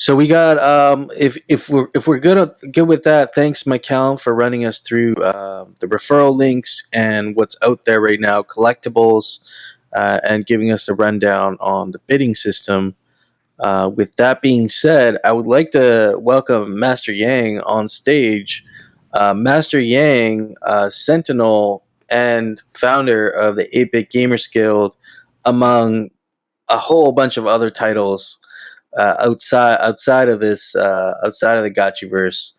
So we got if we're good with that, thanks Michael for running us through the referral links and what's out there right now, collectibles, and giving us a rundown on the bidding system. With that being said, I would like to welcome Master Yang on stage. Master Yang, Sentinel and founder of the 8-Bit Gamers Guild, among a whole bunch of other titles outside of this outside of the Gotchiverse,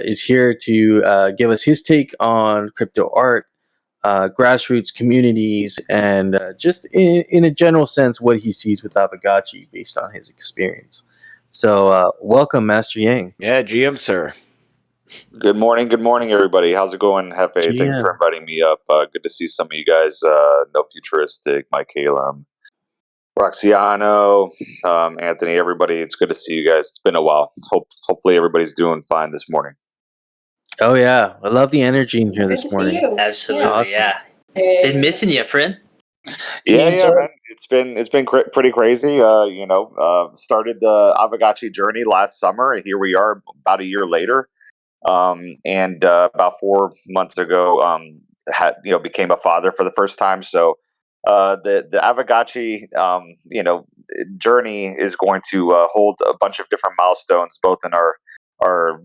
is here to give us his take on crypto art, grassroots communities, and just in a general sense what he sees with Aavegotchi based on his experience. So welcome, Master Yang. Yeah, GM sir. Good morning, everybody. How's it going, Hefe? GM. Thanks for inviting me up. Good to see some of you guys. NoFuturistic, Mike Halem, Roxiano, Anthony, everybody. It's good to see you guys. It's been a while. Hopefully everybody's doing fine this morning. Oh yeah, I love the energy in here Good this to see morning. you. Absolutely, Awesome. yeah. Hey. Been missing you, friend. Yeah, sir. man. It's been pretty crazy. Started the Aavegotchi journey last summer, and here we are about a year later. And about 4 months ago, became a father for the first time. So the Aavegotchi journey is going to hold a bunch of different milestones, both in our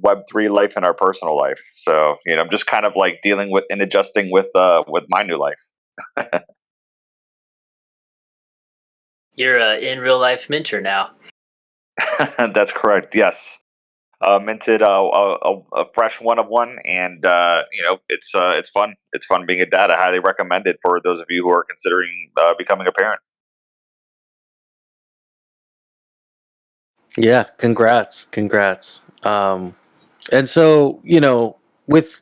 Web3 life and our personal life. So I'm just kind of like dealing with and adjusting with my new life. You're in real life mentor now. That's correct. Yes. Minted a fresh one of one, and it's fun. It's fun being a dad. I highly recommend it for those of you who are considering becoming a parent. Yeah, congrats. And so with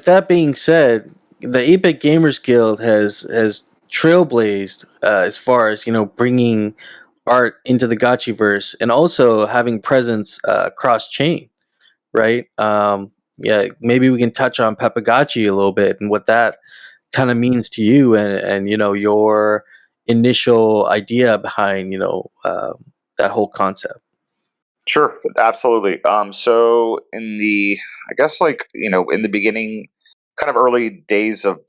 that being said, the 8-Bit Gamers Guild has trailblazed as far as bringing art into the Gotchiverse and also having presence cross chain, right? Yeah, maybe we can touch on Pepagotchi a little bit and what that kind of means to you, and your initial idea behind that whole concept. Sure, absolutely. So I guess in the beginning, kind of early days of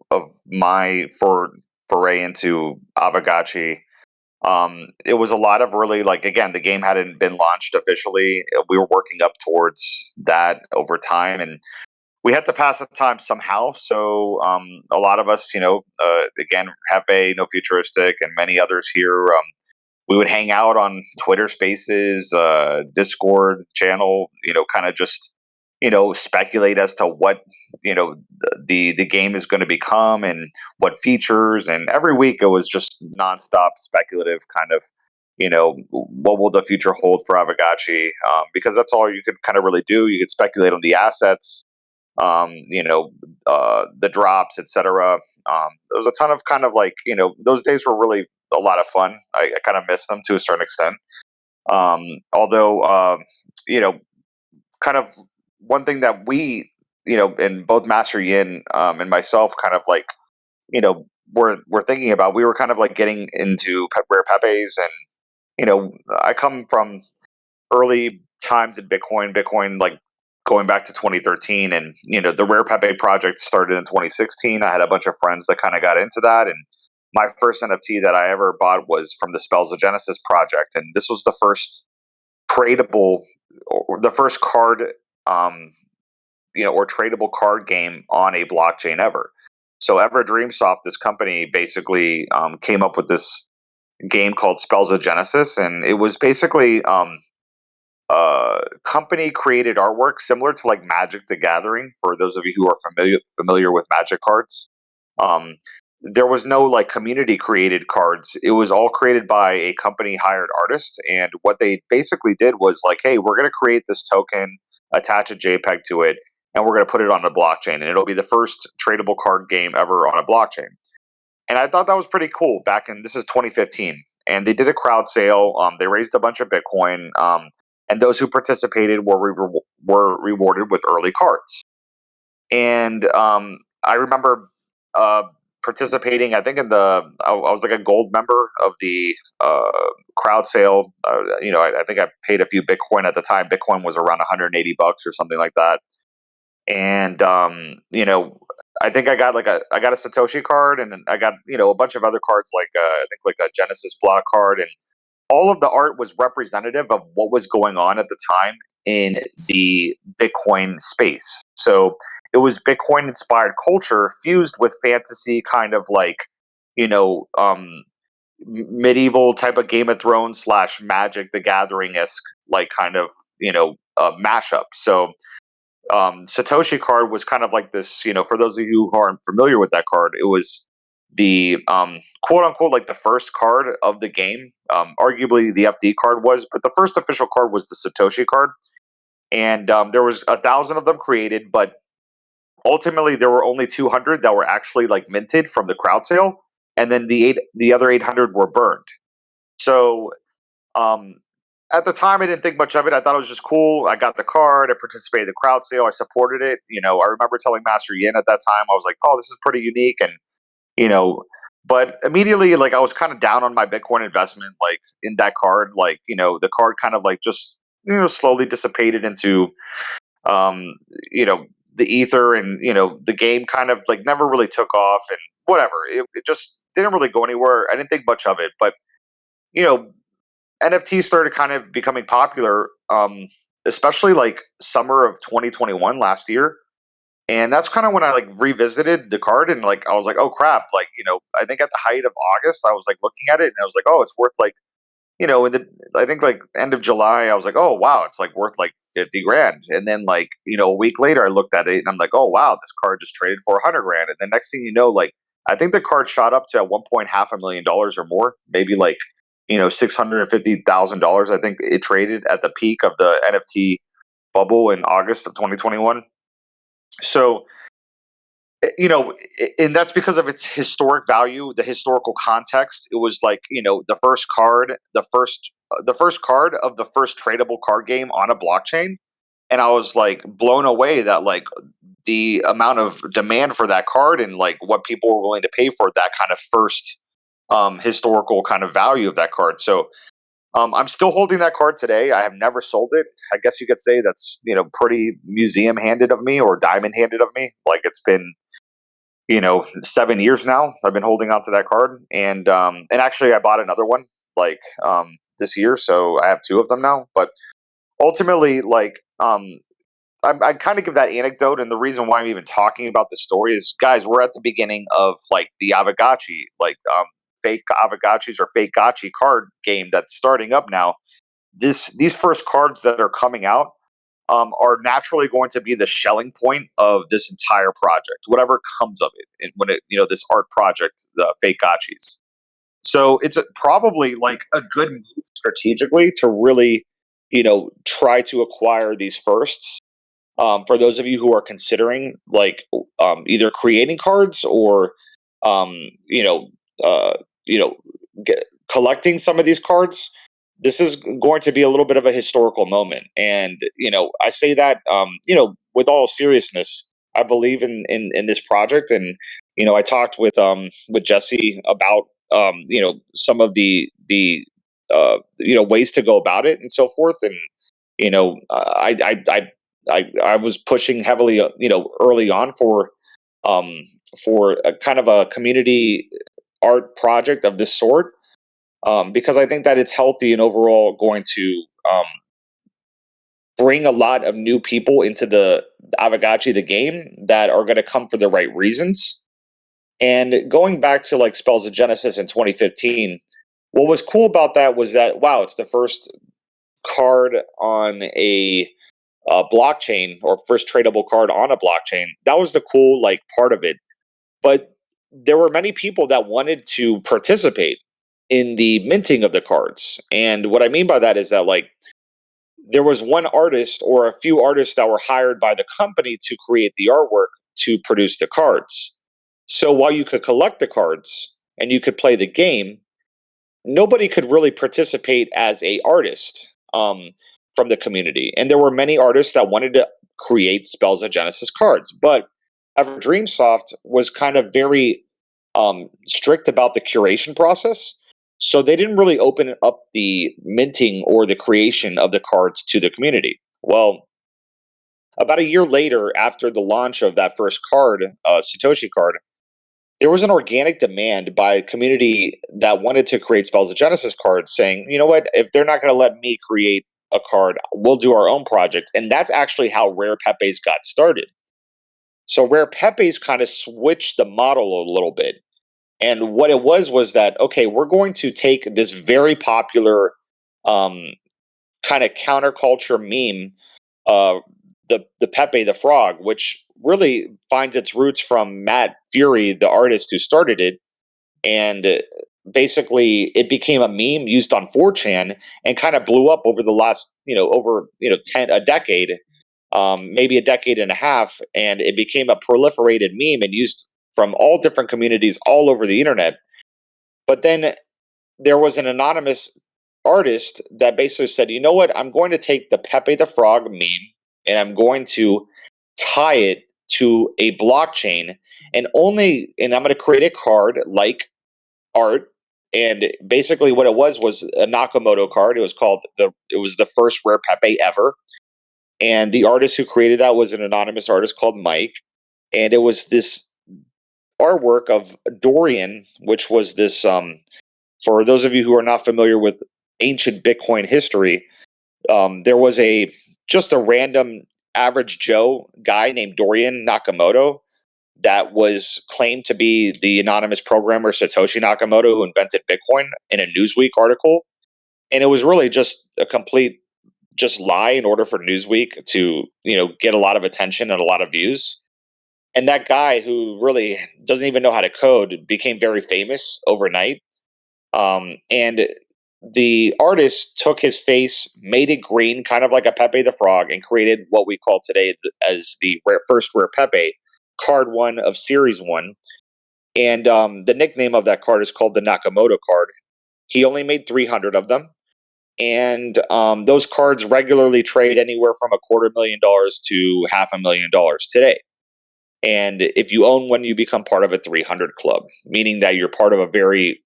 my foray into Aavegotchi, it was a lot of really again, the game hadn't been launched officially. We were working up towards that over time, and we had to pass the time somehow. So a lot of us, again, Hefe, NoFuturistic, and many others here, we would hang out on Twitter Spaces, Discord channel, kind of just speculate as to what the game is going to become and what features. And every week it was just nonstop speculative kind of what will the future hold for Aavegotchi, because that's all you could kind of really do. You could speculate on the assets, the drops, etc. There was a ton of kind of those days were really a lot of fun. I kind of miss them to a certain extent. Although, kind of one thing that we, and both Master Yin and myself kind of we're thinking about, we were kind of getting into rare Pepes, and, I come from early times in Bitcoin going back to 2013, and the Rare Pepe project started in 2016. I had a bunch of friends that kind of got into that, and my first NFT that I ever bought was from the Spells of Genesis project, and this was the first tradable, or the first card, or tradable card game on a blockchain ever. So Everdreamsoft, this company, basically came up with this game called Spells of Genesis, and it was basically company created artwork similar to Magic the Gathering. For those of you who are familiar with Magic cards, there was no community created cards. It was all created by a company hired artist, and what they basically did was hey, we're going to create this token, attach a JPEG to it, and we're going to put it on a blockchain, and it'll be the first tradable card game ever on a blockchain. And I thought that was pretty cool. This is 2015, and they did a crowd sale. They raised a bunch of Bitcoin. And those who participated were rewarded with early cards. And I remember participating. I think I was like a gold member of the crowd sale. I think I paid a few Bitcoin at the time. Bitcoin was around $180 or something like that. And I think I got I got a Satoshi card, and I got a bunch of other cards, like I think like a Genesis block card, and all of the art was representative of what was going on at the time in the Bitcoin space. So it was Bitcoin inspired culture fused with fantasy, kind of like, you know, um, medieval type of Game of Thrones slash Magic the Gathering esque, like kind of, mashup. So Satoshi card was kind of like this, for those of you who aren't familiar with that card, it was the quote unquote like the first card of the game. Arguably the FD card was, but the first official card was the Satoshi card. And there was 1,000 of them created, but ultimately there were only 200 that were actually like minted from the crowd sale, and then the other 800 were burned. So um, at the time, I didn't think much of it. I thought it was just cool. I got the card. I participated in the crowd sale. I supported it. I remember telling Master Yin at that time, I was like, "Oh, this is pretty unique." And you know, but immediately, like, I was kind of down on my Bitcoin investment, like in that card. Like, the card kind of like just slowly dissipated into um, you know, the ether, and the game kind of like never really took off, and whatever. It just didn't really go anywhere. I didn't think much of it, but you know NFTs started kind of becoming popular, especially like summer of 2021 last year. And that's kind of when I like revisited the card, and like I was like, oh crap, like, I think at the height of August, I was like looking at it and I was like, oh, it's worth like, in the I think like end of July, I was like, oh wow, it's like worth like 50 grand. And then like, a week later I looked at it and I'm like, oh wow, this card just traded for 100 grand. And then next thing you know, like I think the card shot up to at one point $500,000 or more, maybe like, $650,000. I think it traded at the peak of the NFT bubble in August of 2021. So, and that's because of its historic value, the historical context. It was like, the first card, the first card of the first tradable card game on a blockchain. And I was like blown away that like the amount of demand for that card, and like what people were willing to pay for that kind of first historical kind of value of that card. So I'm still holding that card today. I have never sold it. I guess you could say that's pretty museum handed of me, or diamond handed of me. Like it's been 7 years now. I've been holding on to that card, and actually I bought another one like this year, so I have two of them now. But ultimately, like I kind of give that anecdote, and the reason why I'm even talking about this story is, guys, we're at the beginning of like the Aavegotchi, like fake Aavegotchis or fake Gotchi card game that's starting up now. These first cards that are coming out are naturally going to be the shelling point of this entire project, whatever comes of it, and when this art project, the fake Gotchis. So it's probably like a good move strategically to really, try to acquire these firsts. For those of you who are considering like either creating cards or um, you know uh, you know collecting some of these cards, this is going to be a little bit of a historical moment. And I say that with all seriousness. I believe in this project, and I talked with Jesse about some of the ways to go about it and so forth. And I was pushing heavily, early on for a kind of a community art project of this sort, because I think that it's healthy and overall going to bring a lot of new people into the Aavegotchi, the game, that are going to come for the right reasons. And going back to like Spells of Genesis in 2015, what was cool about that was that, wow, it's the first card on a blockchain, or first tradable card on a blockchain. That was the cool like part of it. But there were many people that wanted to participate in the minting of the cards. And what I mean by that is that like there was one artist or a few artists that were hired by the company to create the artwork to produce the cards. So while you could collect the cards and you could play the game, nobody could really participate as a artist from the community. And there were many artists that wanted to create Spells of Genesis cards, but Ever Dreamsoft was kind of very strict about the curation process. So they didn't really open up the minting or the creation of the cards to the community. Well, about a year later, after the launch of that first card, Satoshi card, there was an organic demand by a community that wanted to create Spells of Genesis cards, saying, you know what, if they're not going to let me create a card, we'll do our own project. And that's actually how Rare Pepes got started. So Rare Pepes kind of switched the model a little bit. And what it was that, okay, we're going to take this very popular kind of counterculture meme, the Pepe the Frog, which really finds its roots from Matt Fury, the artist who started it. And basically, it became a meme used on 4chan and kind of blew up over the last, a decade, maybe a decade and a half. And it became a proliferated meme and used from all different communities all over the internet. But then there was an anonymous artist that basically said, you know what, I'm going to take the Pepe the Frog meme and I'm going to tie it to a blockchain and I'm going to create a card like art. And basically what it was a Nakamoto card. It was the first Rare Pepe ever. And the artist who created that was an anonymous artist called Mike. And it was this artwork of Dorian, which was this for those of you who are not familiar with ancient Bitcoin history, there was just a random average Joe guy named Dorian Nakamoto that was claimed to be the anonymous programmer Satoshi Nakamoto who invented Bitcoin in a Newsweek article. And it was really just a complete just lie in order for Newsweek to, get a lot of attention and a lot of views. And that guy who really doesn't even know how to code became very famous overnight. And the artist took his face, made it green, kind of like a Pepe the Frog, and created what we call today as the first Rare Pepe, card 1 of Series 1. And the nickname of that card is called the Nakamoto card. He only made 300 of them. And those cards regularly trade anywhere from $250,000 to $500,000 today. And if you own one, you become part of a 300 club, meaning that you're part of a very,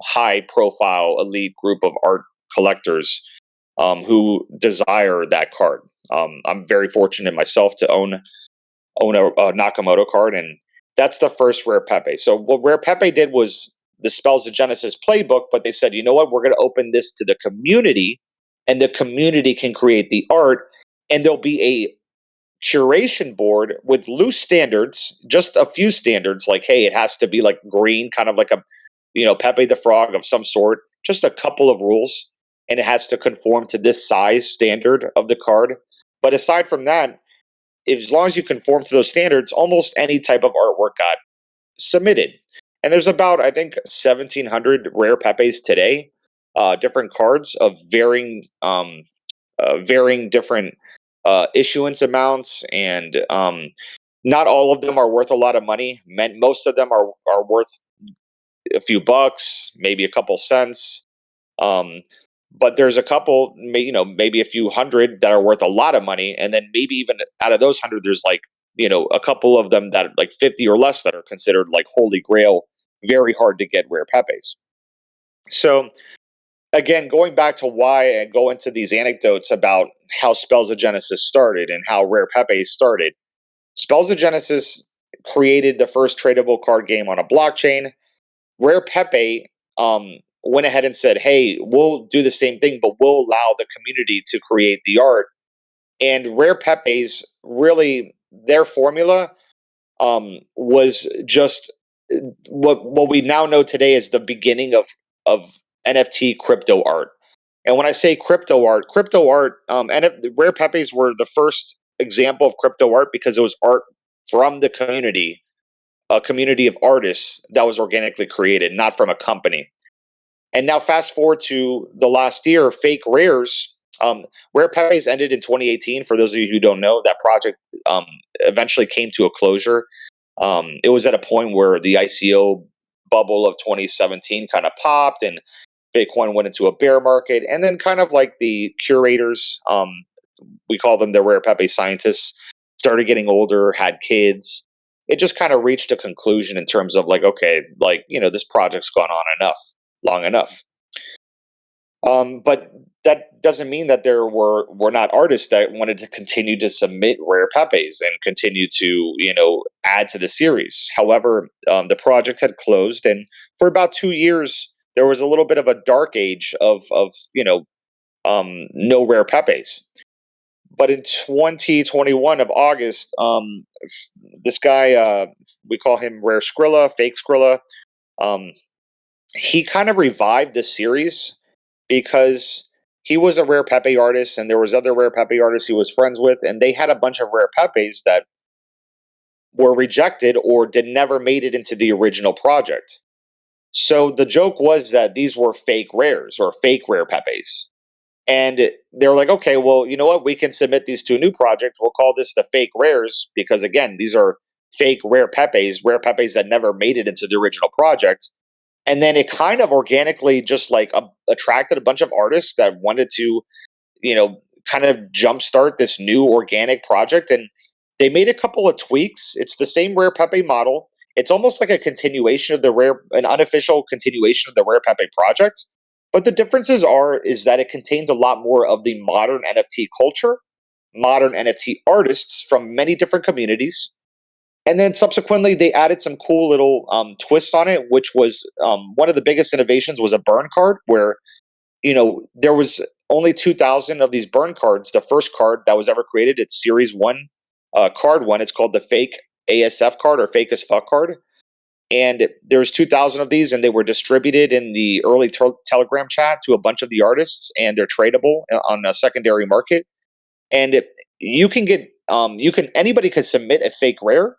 high profile elite group of art collectors who desire that card. I'm very fortunate myself to own a Nakamoto card, and that's the first Rare Pepe. So what Rare Pepe did was the Spells of Genesis playbook, but they said, you know what, we're going to open this to the community, and the community can create the art, and there'll be a curation board with loose standards, just a few standards, like, hey, it has to be like green, kind of like a, Pepe the Frog of some sort, just a couple of rules, and it has to conform to this size standard of the card. But aside from that, as long as you conform to those standards, almost any type of artwork got submitted. And there's about, I think, 1,700 Rare Pepes today, different cards of varying different issuance amounts, and not all of them are worth a lot of money. Most of them are worth a few bucks, maybe a couple cents. But there's a couple, maybe a few hundred that are worth a lot of money, and then maybe even out of those 100, there's like a couple of them that are like 50 or less that are considered like holy grail, very hard to get Rare Pepes. So again, going back to why I go into these anecdotes about how Spells of Genesis started and how Rare Pepe started. Spells of Genesis created the first tradable card game on a blockchain. Rare Pepe went ahead and said, hey, we'll do the same thing, but we'll allow the community to create the art. And Rare Pepe's really, their formula was just what we now know today is the beginning of NFT crypto art. And when I say crypto art, and Rare Pepes were the first example of crypto art because it was art from the community, a community of artists that was organically created, not from a company. And now fast forward to the last year, Fake Rares. Rare Pepes ended in 2018. For those of you who don't know, that project eventually came to a closure. It was at a point where the ICO bubble of 2017 kind of popped and Bitcoin went into a bear market. And then kind of like the curators, we call them the Rare Pepe scientists, started getting older, had kids. it just kind of reached a conclusion in terms of like, okay, like, this project's gone on long enough. But that doesn't mean that there were not artists that wanted to continue to submit rare pepes and continue to add to the series. However, the project had closed, and for about 2 years there was a little bit of a dark age of no rare pepes. But in 2021 of August, this guy, we call him Rare Skrilla, Fake Skrilla, um, he kind of revived the series because he was a rare Pepe artist, and there was other rare Pepe artists he was friends with, and they had a bunch of rare Pepes that were rejected or did never made it into the original project. So the joke was that these were fake rares or fake rare Pepes. And they're like, okay, well, you know what? We can submit these to a new project. We'll call this the fake rares because, again, these are fake rare Pepes that never made it into the original project. And then it kind of organically just like attracted a bunch of artists that wanted to, kind of jumpstart this new organic project. And they made a couple of tweaks. It's the same Rare Pepe model. It's almost like a continuation of an unofficial continuation of the Rare Pepe project. But the differences is that it contains a lot more of the modern NFT culture, modern NFT artists from many different communities. And then subsequently, they added some cool little twists on it, which was one of the biggest innovations was a burn card where, there was only 2,000 of these burn cards. The first card that was ever created, it's Series 1, Card 1. It's called the Fake ASF card or Fake as Fuck card. And there's 2,000 of these, and they were distributed in the early Telegram chat to a bunch of the artists, and they're tradable on a secondary market. And anybody can submit a fake rare,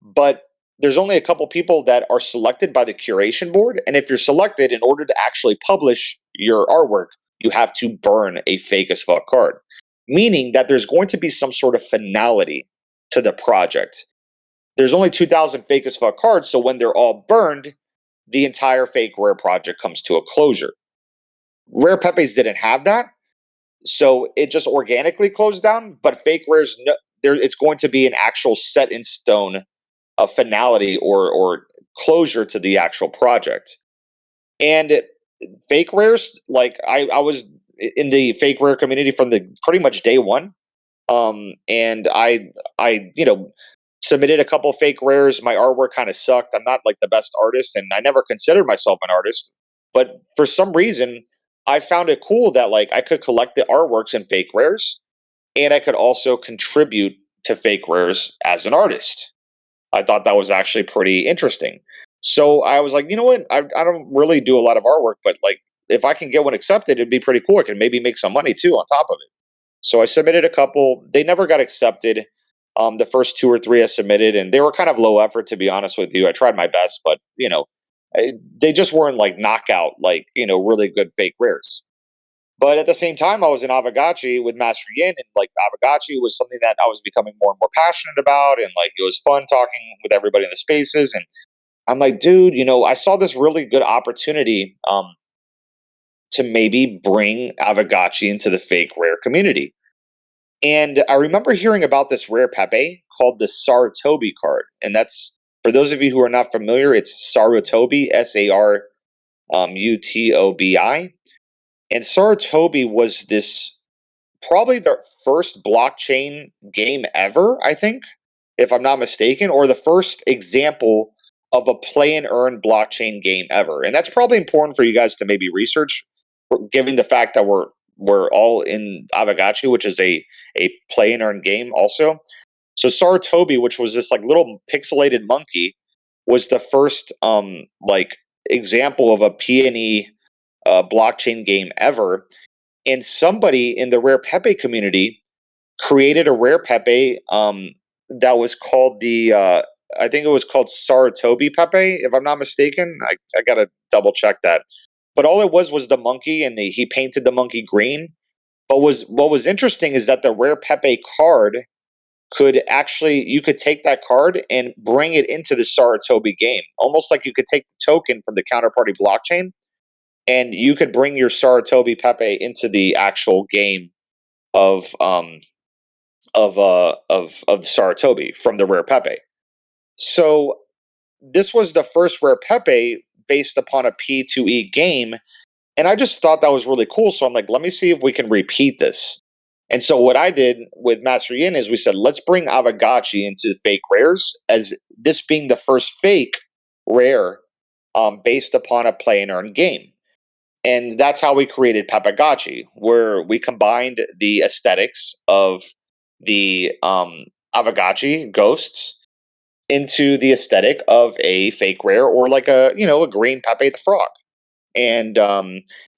but there's only a couple people that are selected by the curation board. And if you're selected, in order to actually publish your artwork, you have to burn a fake as fuck card, meaning that there's going to be some sort of finality to the project. There's only 2,000 fake as fuck cards, so when they're all burned, the entire fake rare project comes to a closure. Rare Pepes didn't have that, so it just organically closed down. But fake rares, it's going to be an actual set in stone a finality or closure to the actual project. And fake rares, like I was in the fake rare community from the pretty much day one, and I submitted a couple fake rares. My artwork kind of sucked. I'm not like the best artist, and I never considered myself an artist. But for some reason, I found it cool that like I could collect the artworks in fake rares, and I could also contribute to fake rares as an artist. I thought that was actually pretty interesting. So I was like, you know what? I don't really do a lot of artwork, but like if I can get one accepted, it'd be pretty cool. I can maybe make some money too on top of it. So I submitted a couple. They never got accepted. The first 2 or 3 I submitted, and they were kind of low effort, to be honest with you. I tried my best, but they just weren't like knockout, like really good fake rares. But at the same time, I was in Aavegotchi with Master Yin, and like Aavegotchi was something that I was becoming more and more passionate about, and like it was fun talking with everybody in the spaces. And I'm like, dude, I saw this really good opportunity to maybe bring Aavegotchi into the fake rare community. And I remember hearing about this rare Pepe called the Sarutobi card, and that's for those of you who are not familiar, it's Sarutobi, Sarutobi. And Sarutobi was this probably the first blockchain game ever, I think, if I'm not mistaken, or the first example of a play and earn blockchain game ever. And that's probably important for you guys to maybe research, given the fact that we're all in Aavegotchi, which is a play and earn game also. So Sarutobi, which was this like little pixelated monkey, was the first like example of a P&E blockchain game ever. And somebody in the Rare Pepe community created a Rare Pepe that was called I think it was called Sarutobi Pepe, if I'm not mistaken. I got to double check that. But all it was the monkey, and he painted the monkey green. But what was interesting is that the Rare Pepe card you could take that card and bring it into the Sarutobi game, almost like you could take the token from the counterparty blockchain, and you could bring your Sarutobi Pepe into the actual game of Sarutobi from the Rare Pepe. So this was the first rare Pepe based upon a P2E game, and I just thought that was really cool. So I'm like, let me see if we can repeat this. And so what I did with Master Yin is we said, let's bring Aavegotchi into fake rares, as this being the first fake rare based upon a play and earn game. And that's how we created Aavegotchi, where we combined the aesthetics of the Aavegotchi ghosts into the aesthetic of a fake rare, or like a green Pepe the Frog. And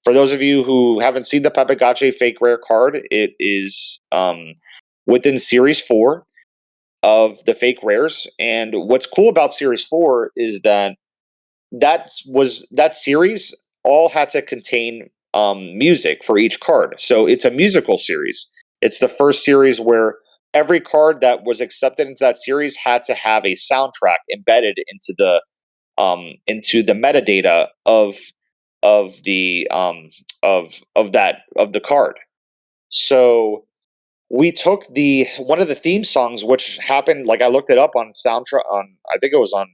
for those of you who haven't seen the Aavegotchi fake rare card, it is within Series 4 of the fake rares. And what's cool about Series 4 is that series all had to contain music for each card. So it's a musical series. It's the first series where every card that was accepted into that series had to have a soundtrack embedded into the metadata of the of the card. So we took the one of the theme songs, which happened, like I looked it up on soundtrack on, I think it was on,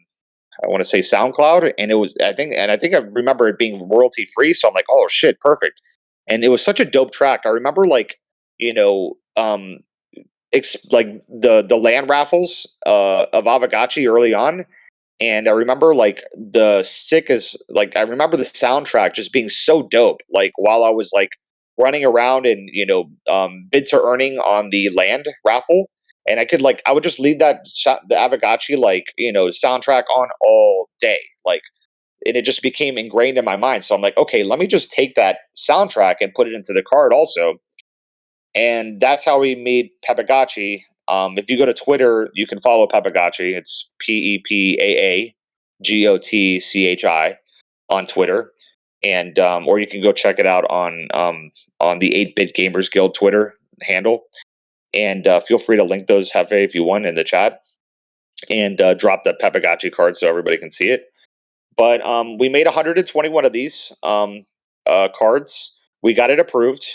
I want to say SoundCloud, and it was, I think I remember it being royalty free. So I'm like, oh shit, perfect. And it was such a dope track. I remember, like, you know, like the land raffles of Aavegotchi early on, and I remember, like, I remember the soundtrack just being so dope. Like, while I was like running around and bid to earning on the land raffle, and I would just leave the Aavegotchi soundtrack on all day, like, and it just became ingrained in my mind. So I'm like, okay, let me just take that soundtrack and put it into the card also, and that's how we made Aavegotchi. If you go to Twitter, you can follow Aavegotchi. It's PEPAAGOTCHI on Twitter, and or you can go check it out on the 8-Bit Gamers Guild Twitter handle. And feel free to link those, Hefe, if you want, in the chat, and drop the Aavegotchi card so everybody can see it. But we made 121 of these cards. We got it approved,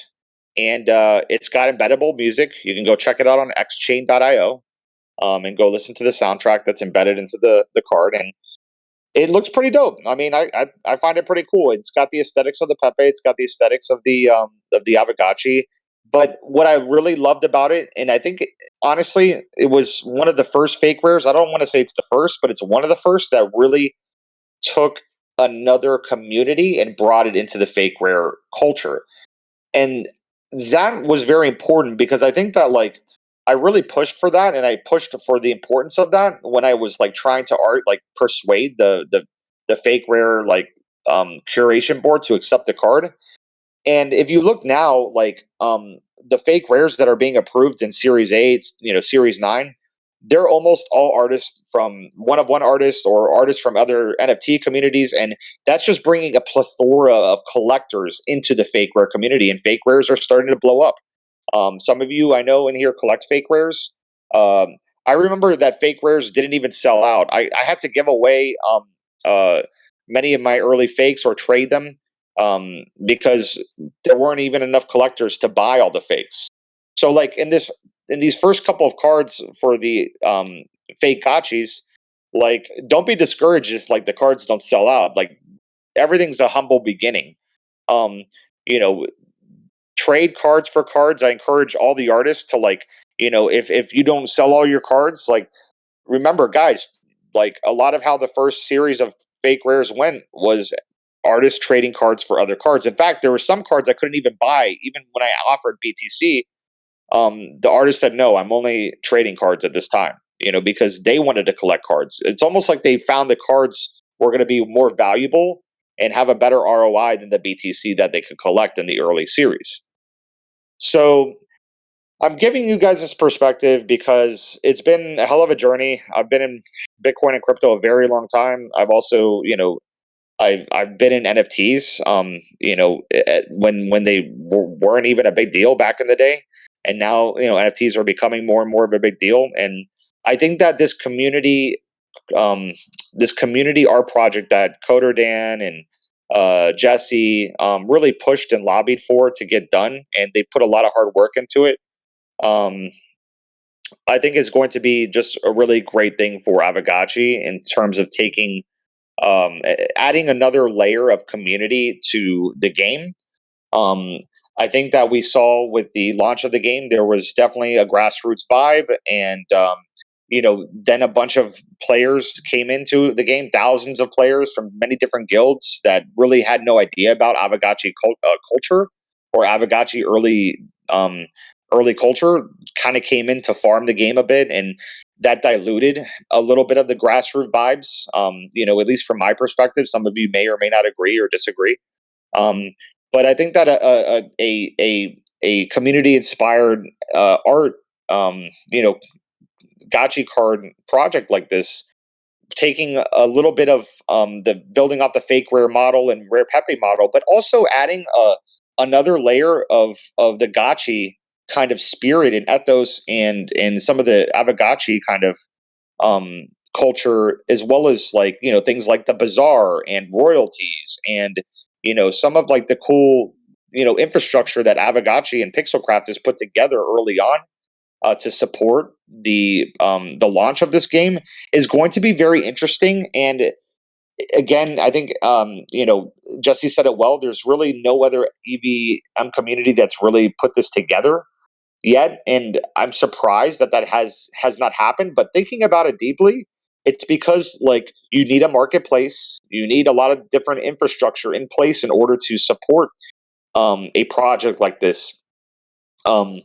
and it's got embeddable music. You can go check it out on xchain.io, and go listen to the soundtrack that's embedded into the card. And it looks pretty dope. I mean, I find it pretty cool. It's got the aesthetics of the Pepe. It's got the aesthetics of the Aavegotchi. But what I really loved about it, and I think, honestly, it was one of the first fake rares. I don't want to say it's the first, but it's one of the first that really took another community and brought it into the fake rare culture. And that was very important, because I think that, like, I really pushed for that, and I pushed for the importance of that when I was like trying to persuade the fake rare curation board to accept the card. And if you look now, like, the fake rares that are being approved in Series 8, Series 9, they're almost all artists from one artist, or artists from other NFT communities, and that's just bringing a plethora of collectors into the fake rare community, and fake rares are starting to blow up. Some of you I know in here collect fake rares. I remember that fake rares didn't even sell out. I had to give away many of my early fakes or trade them, because there weren't even enough collectors to buy all the fakes. So, like, in these first couple of cards for the fake gotchis, like, don't be discouraged if, like, the cards don't sell out. Like, everything's a humble beginning. Um, you know, Trade cards for cards. I encourage all the artists to, like, if you don't sell all your cards, like, remember, guys, like, a lot of how the first series of fake rares went was artists trading cards for other cards. In fact, there were some cards I couldn't even buy, even when I offered BTC. The artist said, no, I'm only trading cards at this time, because they wanted to collect cards. It's almost like they found the cards were going to be more valuable and have a better ROI than the BTC that they could collect in the early series. So I'm giving you guys this perspective because it's been a hell of a journey. I've been in Bitcoin and crypto a very long time. I've also, I've been in NFTs, when they weren't even a big deal back in the day, and now, NFTs are becoming more and more of a big deal. And I think that this community art project that CiderDan and Jesse really pushed and lobbied for to get done, and they put a lot of hard work into it. Um, I think is going to be just a really great thing for Aavegotchi in terms of adding another layer of community to the game. Um, I think that we saw with the launch of the game, there was definitely a grassroots vibe, and then a bunch of players came into the game, thousands of players from many different guilds that really had no idea about Aavegotchi culture or Aavegotchi early culture, kind of came in to farm the game a bit, and that diluted a little bit of the grassroots vibes. At least from my perspective, some of you may or may not agree or disagree. Um, but I think that a community inspired art, gotchi card project like this, taking a little bit of the building off the fake rare model and rare Pepe model, but also adding another layer of the gotchi kind of spirit and ethos and some of the Aavegotchi kind of um, culture, as well as things like the bazaar and royalties and some of like the cool infrastructure that Aavegotchi and Pixelcraft has put together early on to support the launch of this game is going to be very interesting. And again, I think Jesse said it well. There's really no other EVM community that's really put this together yet, and I'm surprised that has not happened. But thinking about it deeply, it's because like you need a marketplace, you need a lot of different infrastructure in place in order to support a project like this. Um,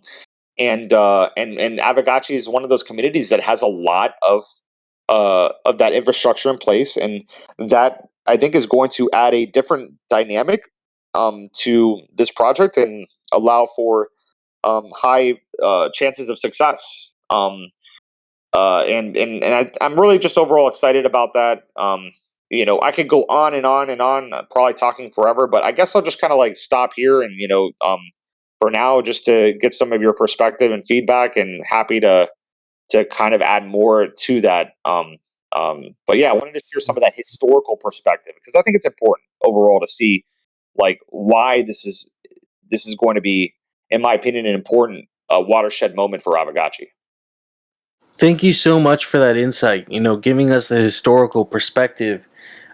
and Aavegotchi is one of those communities that has a lot of that infrastructure in place, and that I think is going to add a different dynamic to this project and allow for high chances of success. I'm really just overall excited about that. I could go on and on and on, probably talking forever, but I guess I'll just kind of like stop here and for now, just to get some of your perspective and feedback, and happy to kind of add more to that. But yeah, I wanted to share some of that historical perspective because I think it's important overall to see like why this is going to be, in my opinion, an important watershed moment for Aavegotchi. Thank you so much for that insight, giving us the historical perspective.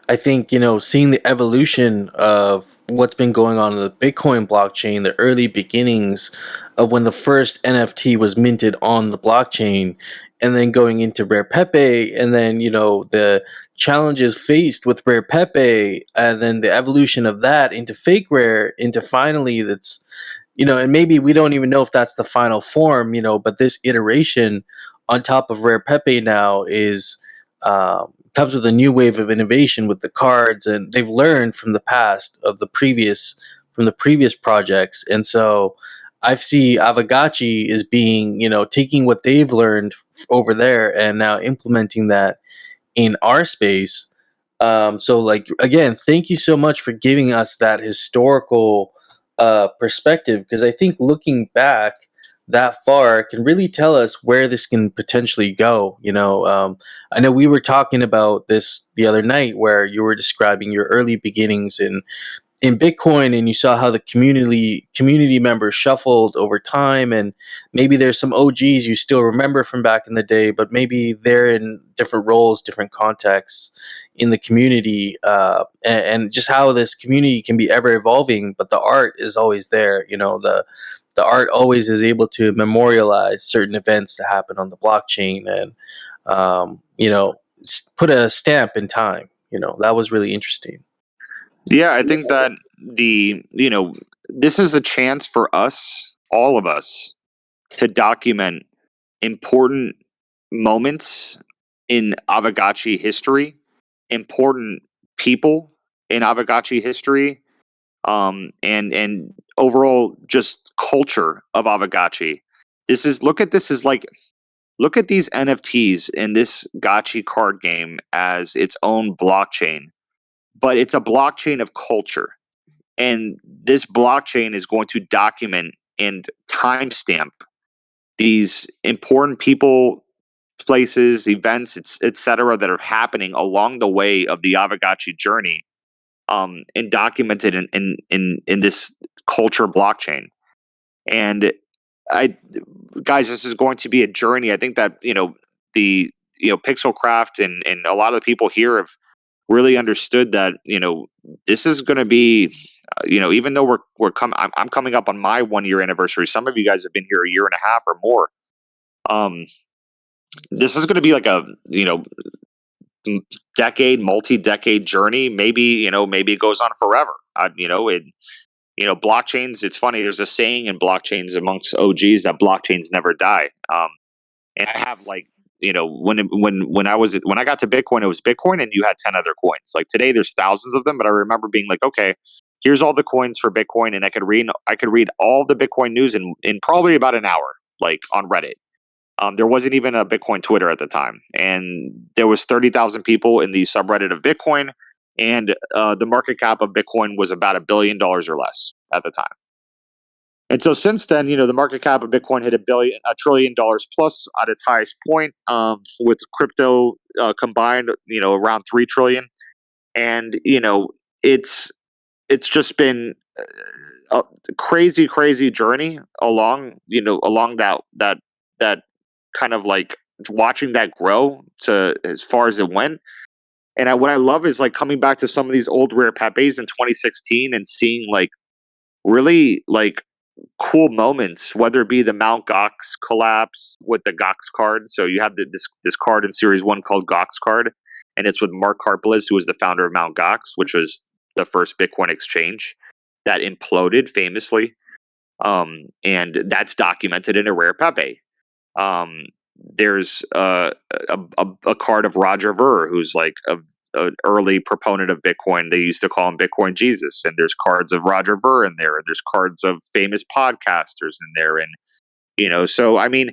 I think, seeing the evolution of what's been going on in the Bitcoin blockchain, the early beginnings of when the first NFT was minted on the blockchain, and then going into Rare Pepe, and then, the challenges faced with Rare Pepe, and then the evolution of that into Fake Rare, into finally that's, and maybe we don't even know if that's the final form, but this iteration on top of Rare Pepe now is comes with a new wave of innovation with the cards, and they've learned from the past of the previous projects. And so I see Aavegotchi as being, taking what they've learned over there and now implementing that in our space. So like again, thank you so much for giving us that historical perspective, because I think looking back that far can really tell us where this can potentially go. I know we were talking about this the other night where you were describing your early beginnings in Bitcoin, and you saw how the community members shuffled over time, and maybe there's some OGs you still remember from back in the day, but maybe they're in different roles, different contexts in the community, and just how this community can be ever evolving, but the art is always there. The art always is able to memorialize certain events that happen on the blockchain, and put a stamp in time. That was really interesting. Yeah, I think that this is a chance for us, all of us, to document important moments in Aavegotchi history, important people in Aavegotchi history, and overall just culture of Aavegotchi. Look at this as like, look at these NFTs in this Gotchi card game as its own blockchain, but it's a blockchain of culture. And this blockchain is going to document and timestamp these important people, places, events, etc., that are happening along the way of the Aavegotchi journey, and documented in this culture blockchain. And guys, this is going to be a journey. I think that the Pixelcraft and a lot of the people here have really understood that this is going to be even though I'm coming up on my 1 year anniversary. Some of you guys have been here a year and a half or more. This is going to be like a multi-decade journey. Maybe it goes on forever. Blockchains. It's funny. There's a saying in blockchains amongst OGs that blockchains never die. And I have when I got to Bitcoin, it was Bitcoin, and you had 10 other coins. Like today, there's thousands of them, but I remember being like, okay, here's all the coins for Bitcoin, and I could read all the Bitcoin news in probably about an hour, like on Reddit. There wasn't even a Bitcoin Twitter at the time, and there was 30,000 people in the subreddit of Bitcoin, and the market cap of Bitcoin was about $1 billion or less at the time. And so since then, the market cap of Bitcoin hit $1 trillion plus at its highest point, with crypto combined, around 3 trillion. And it's just been a crazy journey along that kind of like watching that grow to as far as it went. And what I love is like coming back to some of these old rare Pepes in 2016 and seeing like really like cool moments, whether it be the Mount Gox collapse with the Gox card. So you have this card in Series 1 called Gox card, and it's with Mark Karplus, who was the founder of Mount Gox, which was the first Bitcoin exchange that imploded famously. And that's documented in a rare Pepe. There's a card of Roger Ver, who's like an early proponent of Bitcoin. They used to call him Bitcoin Jesus. And there's cards of Roger Ver in there. There's cards of famous podcasters in there. And, so, I mean,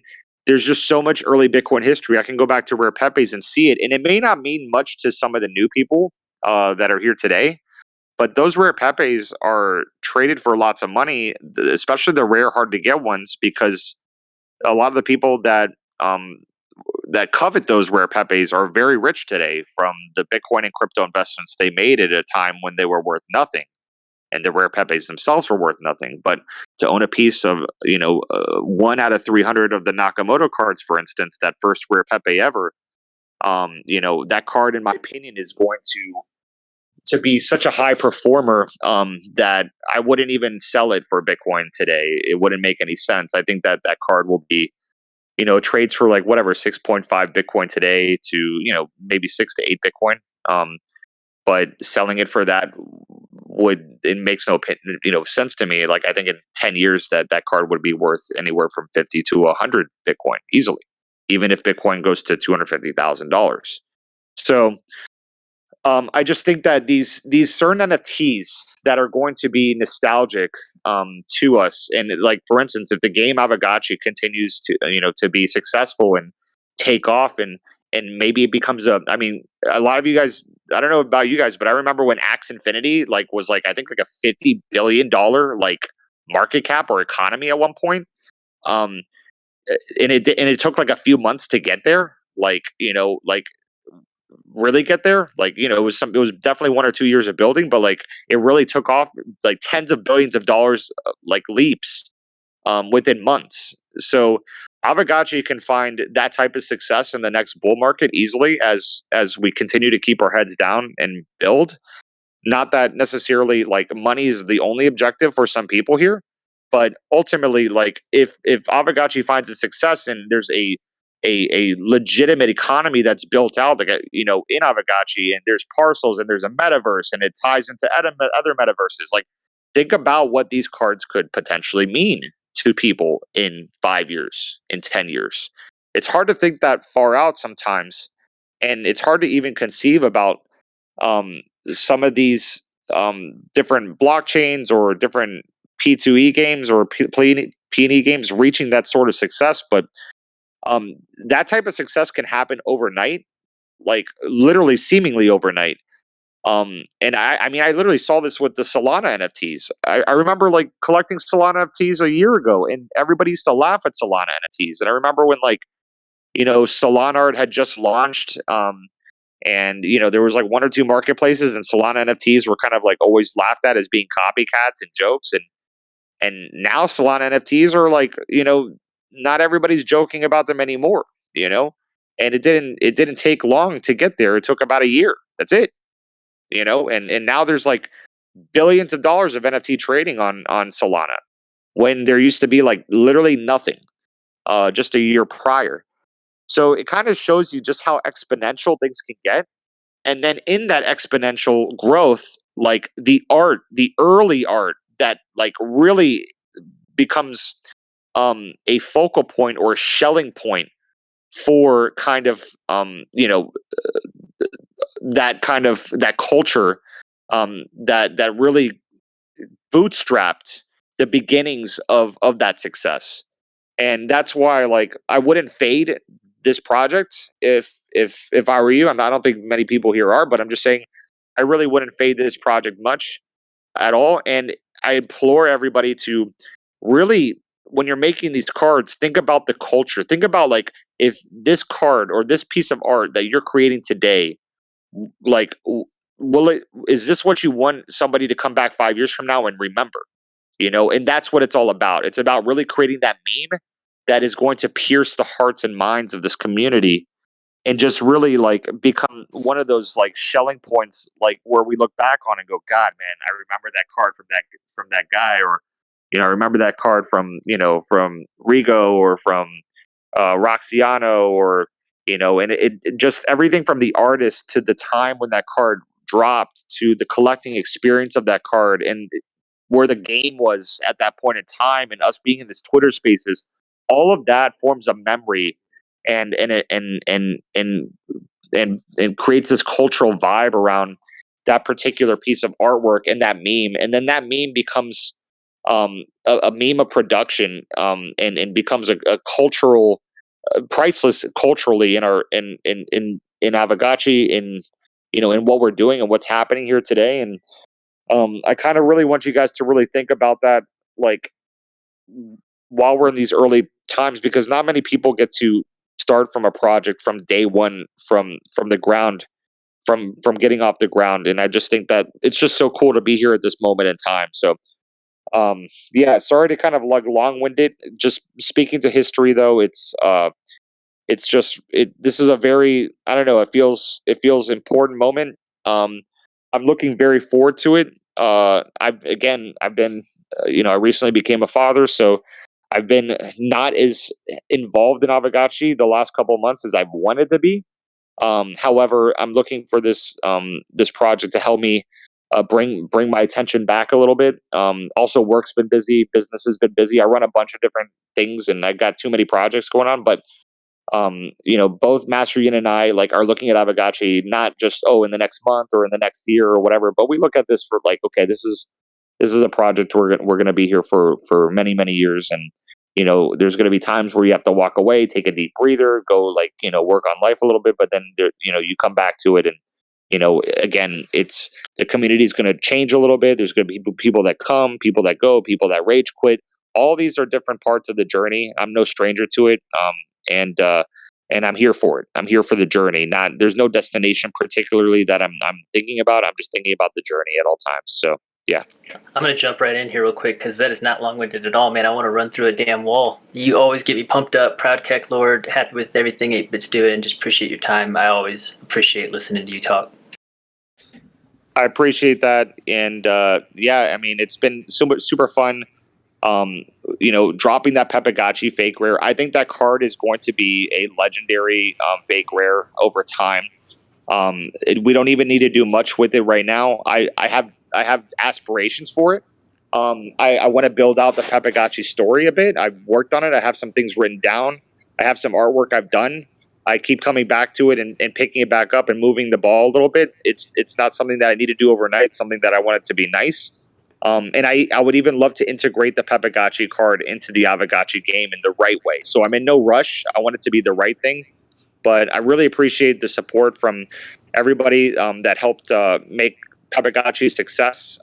there's just so much early Bitcoin history. I can go back to Rare Pepes and see it. And it may not mean much to some of the new people that are here today, but those Rare Pepes are traded for lots of money, especially the rare, hard to get ones, because a lot of the people that covet those rare Pepes are very rich today from the Bitcoin and crypto investments they made at a time when they were worth nothing, and the rare Pepes themselves were worth nothing. But to own a piece of 1 out of 300 of the Nakamoto cards, for instance, that first rare Pepe ever, that card, in my opinion, is going to be such a high performer that I wouldn't even sell it for Bitcoin today. It wouldn't make any sense. I think that card will be, trades for like whatever 6.5 Bitcoin today to maybe 6 to 8 Bitcoin. But selling it for that it makes no sense to me. Like I think in 10 years that card would be worth anywhere from 50 to 100 Bitcoin easily, even if Bitcoin goes to $250,000. So I just think that these certain NFTs that are going to be nostalgic to us, and like for instance, if the game Aavegotchi continues to be successful and take off, and maybe it becomes a lot of you guys, I don't know about you guys, but I remember when Axie Infinity was I think like a $50 billion like market cap or economy at one point, and it took like a few months to get there, really get there. It was definitely 1 or 2 years of building, but like it really took off like tens of billions of dollars, like leaps within months. So Aavegotchi can find that type of success in the next bull market easily as we continue to keep our heads down and build. Not that necessarily like money is the only objective for some people here, but ultimately, like if Aavegotchi finds a success and there's a legitimate economy that's built out, like in Aavegotchi, and there's parcels and there's a metaverse and it ties into other metaverses. Like think about what these cards could potentially mean to people in 5 years, in 10 years. It's hard to think that far out sometimes, and it's hard to even conceive about some of these different blockchains or different P2E games or P&E games reaching that sort of success. But that type of success can happen overnight, like literally seemingly overnight. And I literally saw this with the Solana NFTs. I remember like collecting Solana NFTs a year ago, and everybody used to laugh at Solana NFTs. And I remember when Solana Art had just launched, and there was like 1 or 2 marketplaces, and Solana NFTs were kind of like always laughed at as being copycats and jokes. And And now Solana NFTs are like, not everybody's joking about them anymore, and it didn't take long to get there. It took about a year. That's it. And now there's like billions of dollars of NFT trading on Solana, when there used to be like literally nothing just a year prior. So it kind of shows you just how exponential things can get. And then in that exponential growth, like the early art that like really becomes a focal point or a shelling point for kind of that culture that really bootstrapped the beginnings of that success. And that's why, like, I wouldn't fade this project if I were you. I don't think many people here are, but I'm just saying I really wouldn't fade this project much at all. And I implore everybody to really, when you're making these cards, think about the culture. Think about like if this card or this piece of art that you're creating today, like, is this what you want somebody to come back 5 years from now and remember? And that's what it's all about. It's about really creating that meme that is going to pierce the hearts and minds of this community, and just really like become one of those like shelling points, like where we look back on and go, God, man, I remember that card from that guy, or I remember that card from Rigo, or from Roxiano, or and it just everything from the artist to the time when that card dropped to the collecting experience of that card, and where the game was at that point in time, and us being in this Twitter spaces, all of that forms a memory, and creates this cultural vibe around that particular piece of artwork and that meme. And then that meme becomes a meme of production, and becomes a cultural, priceless culturally in our in Aavegotchi, in what we're doing and what's happening here today. And I kind of really want you guys to really think about that, like, while we're in these early times, because not many people get to start from a project from day one, from the ground, from getting off the ground. And I just think that it's just so cool to be here at this moment in time. So yeah, sorry to kind of like long-winded. Just speaking to history, though, it's just this is a very, I don't know, it feels important moment. I'm looking very forward to it. I've been I recently became a father, so I've been not as involved in Aavegotchi the last couple of months as I've wanted to be. However, I'm looking for this project to help me bring my attention back a little bit. Also, work's been busy, business has been busy. I run a bunch of different things, and I got too many projects going on. But both Master Yin and I like are looking at Aavegotchi not just in the next month or in the next year or whatever, but we look at this for like, okay, this is a project we're gonna be here for many many years. And there's gonna be times where you have to walk away, take a deep breather, go like work on life a little bit, but then you come back to it. And again, it's the community is going to change a little bit. There's going to be people that come, people that go, people that rage quit. All these are different parts of the journey. I'm no stranger to it. And I'm here for it. I'm here for the journey. There's no destination particularly that I'm thinking about. I'm just thinking about the journey at all times. So yeah. I'm going to jump right in here real quick because that is not long-winded at all, man. I want to run through a damn wall. You always get me pumped up, proud Keck Lord, happy with everything 8-Bit's doing. Just appreciate your time. I always appreciate listening to you talk. I appreciate that. And yeah, I mean, it's been super fun. Dropping that Pepagotchi fake rare. I think that card is going to be a legendary fake rare over time. We don't even need to do much with it right now. I have aspirations for it. I want to build out the Pepagotchi story a bit. I've worked on it. I have some things written down. I have some artwork I've done. I keep coming back to it and picking it back up and moving the ball a little bit. It's not something that I need to do overnight. It's something that I want it to be nice. And I would even love to integrate the Pepagotchi card into the Aavegotchi game in the right way. So I'm in no rush. I want it to be the right thing. But I really appreciate the support from everybody that helped make Pepagotchi a success.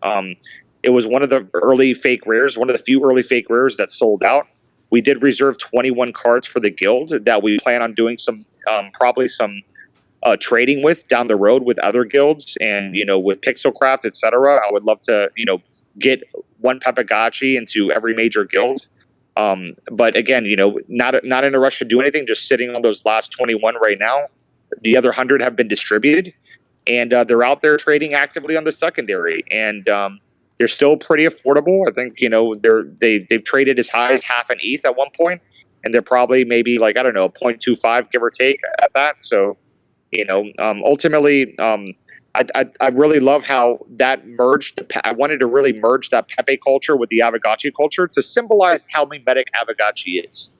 It was one of the early fake rares, one of the few early fake rares that sold out. We did reserve 21 cards for the guild that we plan on doing probably some trading with down the road with other guilds and with Pixelcraft, etc. I would love to get one Pepegotchi into every major guild. But again, not in a rush to do anything, just sitting on those last 21 right now. The other 100 have been distributed, and they're out there trading actively on the secondary, and they're still pretty affordable. I think they've traded as high as half an ETH at one point, and they're probably maybe like, I don't know, 0.25 give or take at that. So ultimately, I really love how that merged. I wanted to really merge that Pepe culture with the Aavegotchi culture to symbolize how mimetic Aavegotchi is.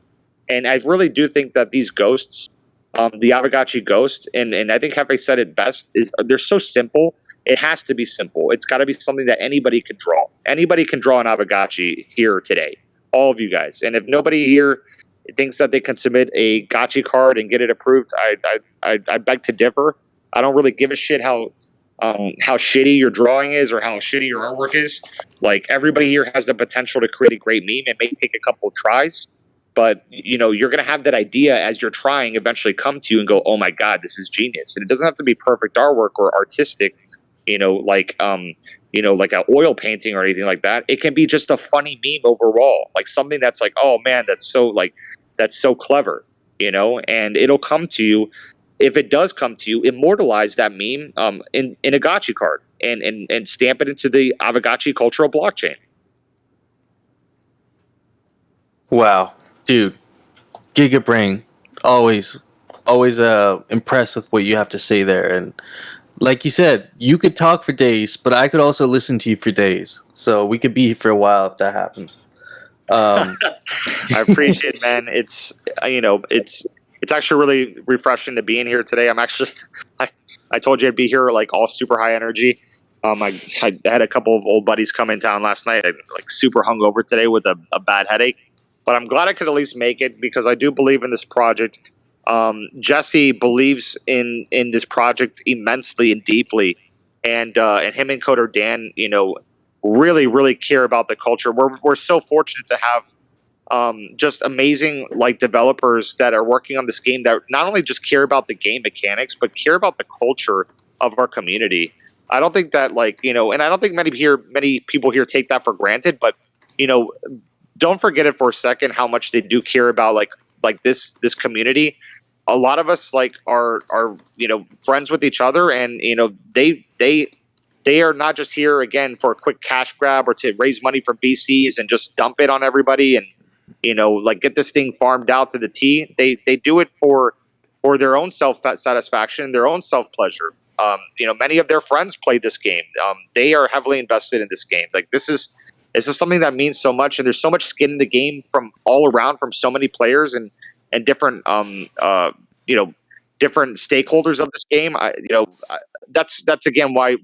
And I really do think that these ghosts, the Aavegotchi ghost, and I think Hefe said it best, is they're so simple. It has to be simple. It's got to be something that anybody can draw. Anybody can draw an Aavegotchi here today. All of you guys. And if nobody here thinks that they can submit a Gotchi card and get it approved, I beg to differ. I don't really give a shit how shitty your drawing is or how shitty your artwork is. Like, everybody here has the potential to create a great meme. It may take a couple of tries, but you're going to have that idea as you're trying eventually come to you and go, oh my God, this is genius. And it doesn't have to be perfect artwork or artistic, like an oil painting or anything like that. It can be just a funny meme overall, like something that's like, oh man, that's so clever, and it'll come to you. If it does come to you, immortalize that meme in a Gotchi card and stamp it into the Aavegotchi cultural blockchain. Wow, dude, Giga Brain, always impressed with what you have to say there. And like you said, you could talk for days, but I could also listen to you for days. So we could be here for a while if that happens. I appreciate it, man. It's actually really refreshing to be in here today. I told you I'd be here like all super high energy. I had a couple of old buddies come in town last night. I like super hungover today with a bad headache, but I'm glad I could at least make it because I do believe in this project. Jesse believes in this project immensely and deeply, and him and CiderDan, really, really care about the culture. We're so fortunate to have just amazing like developers that are working on this game that not only just care about the game mechanics, but care about the culture of our community. I don't think that and I don't think many people here take that for granted, but don't forget it for a second how much they do care about like this community. A lot of us are friends with each other, and they are not just here again for a quick cash grab or to raise money for BCs and just dump it on everybody and get this thing farmed out to the T. They do it for their own self satisfaction, their own self pleasure. Many of their friends played this game. They are heavily invested in this game. Like, this is something that means so much, and there's so much skin in the game from all around, from so many players and different different stakeholders of this game. That's again why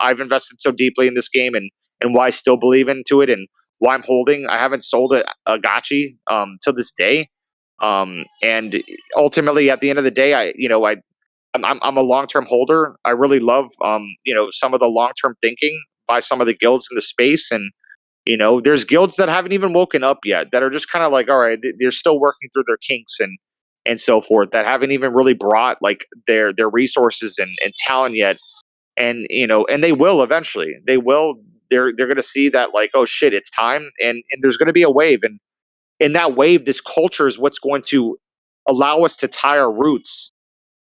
I've invested so deeply in this game, and why I still believe into it, and why I'm holding. I haven't sold a Gotchi to this day, and ultimately at the end of the day, I'm a long-term holder. I really love some of the long-term thinking by some of the guilds in the space, and there's guilds that haven't even woken up yet, that are just kind of like, all right, they're still working through their kinks and so forth, that haven't even really brought like their resources and talent yet. And and they will eventually. They're going to see that, like, oh shit, it's time, and there's going to be a wave, and in that wave, this culture is what's going to allow us to tie our roots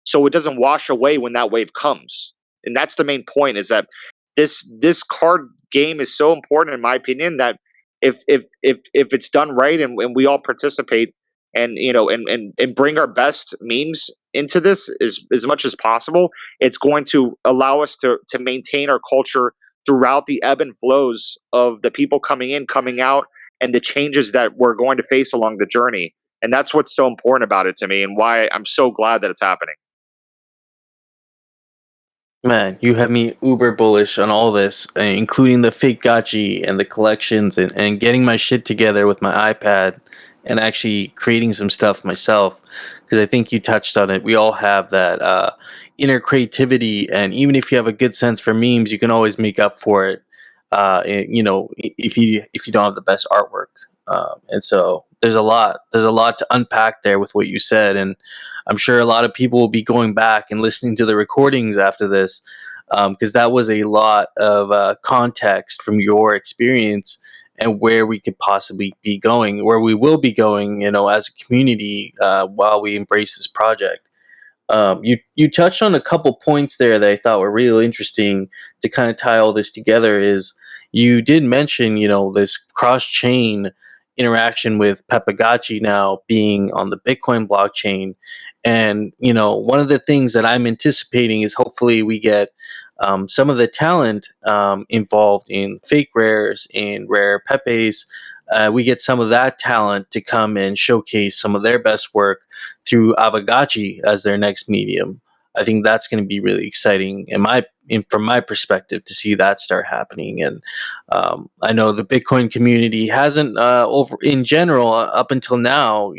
so it doesn't wash away when that wave comes. And that's the main point, is that this card game is so important, in my opinion, that if it's done right, and we all participate, and and bring our best memes into this as much as possible, it's going to allow us to maintain our culture throughout the ebb and flows of the people coming in, coming out, and the changes that we're going to face along the journey. And that's what's so important about it to me, and why I'm so glad that it's happening. Man, you have me uber bullish on all this, including the fake Gotchi and the collections, and getting my shit together with my iPad and actually creating some stuff myself. Because I think you touched on it. We all have that inner creativity, and even if you have a good sense for memes, you can always make up for it. If you don't have the best artwork, and so there's a lot to unpack there with what you said, and I'm sure a lot of people will be going back and listening to the recordings after this, because that was a lot of context from your experience and where we could possibly be going, where we will be going, as a community while we embrace this project. You touched on a couple points there that I thought were really interesting to kind of tie all this together. Is you did mention this cross chain interaction with Pepagotchi now being on the Bitcoin blockchain, and one of the things that I'm anticipating is hopefully we get some of the talent involved in fake rares and rare Pepes. We get some of that talent to come and showcase some of their best work through Aavegotchi as their next medium. I think that's going to be really exciting, from my perspective, to see that start happening. And I know the Bitcoin community hasn't, over in general, up until now,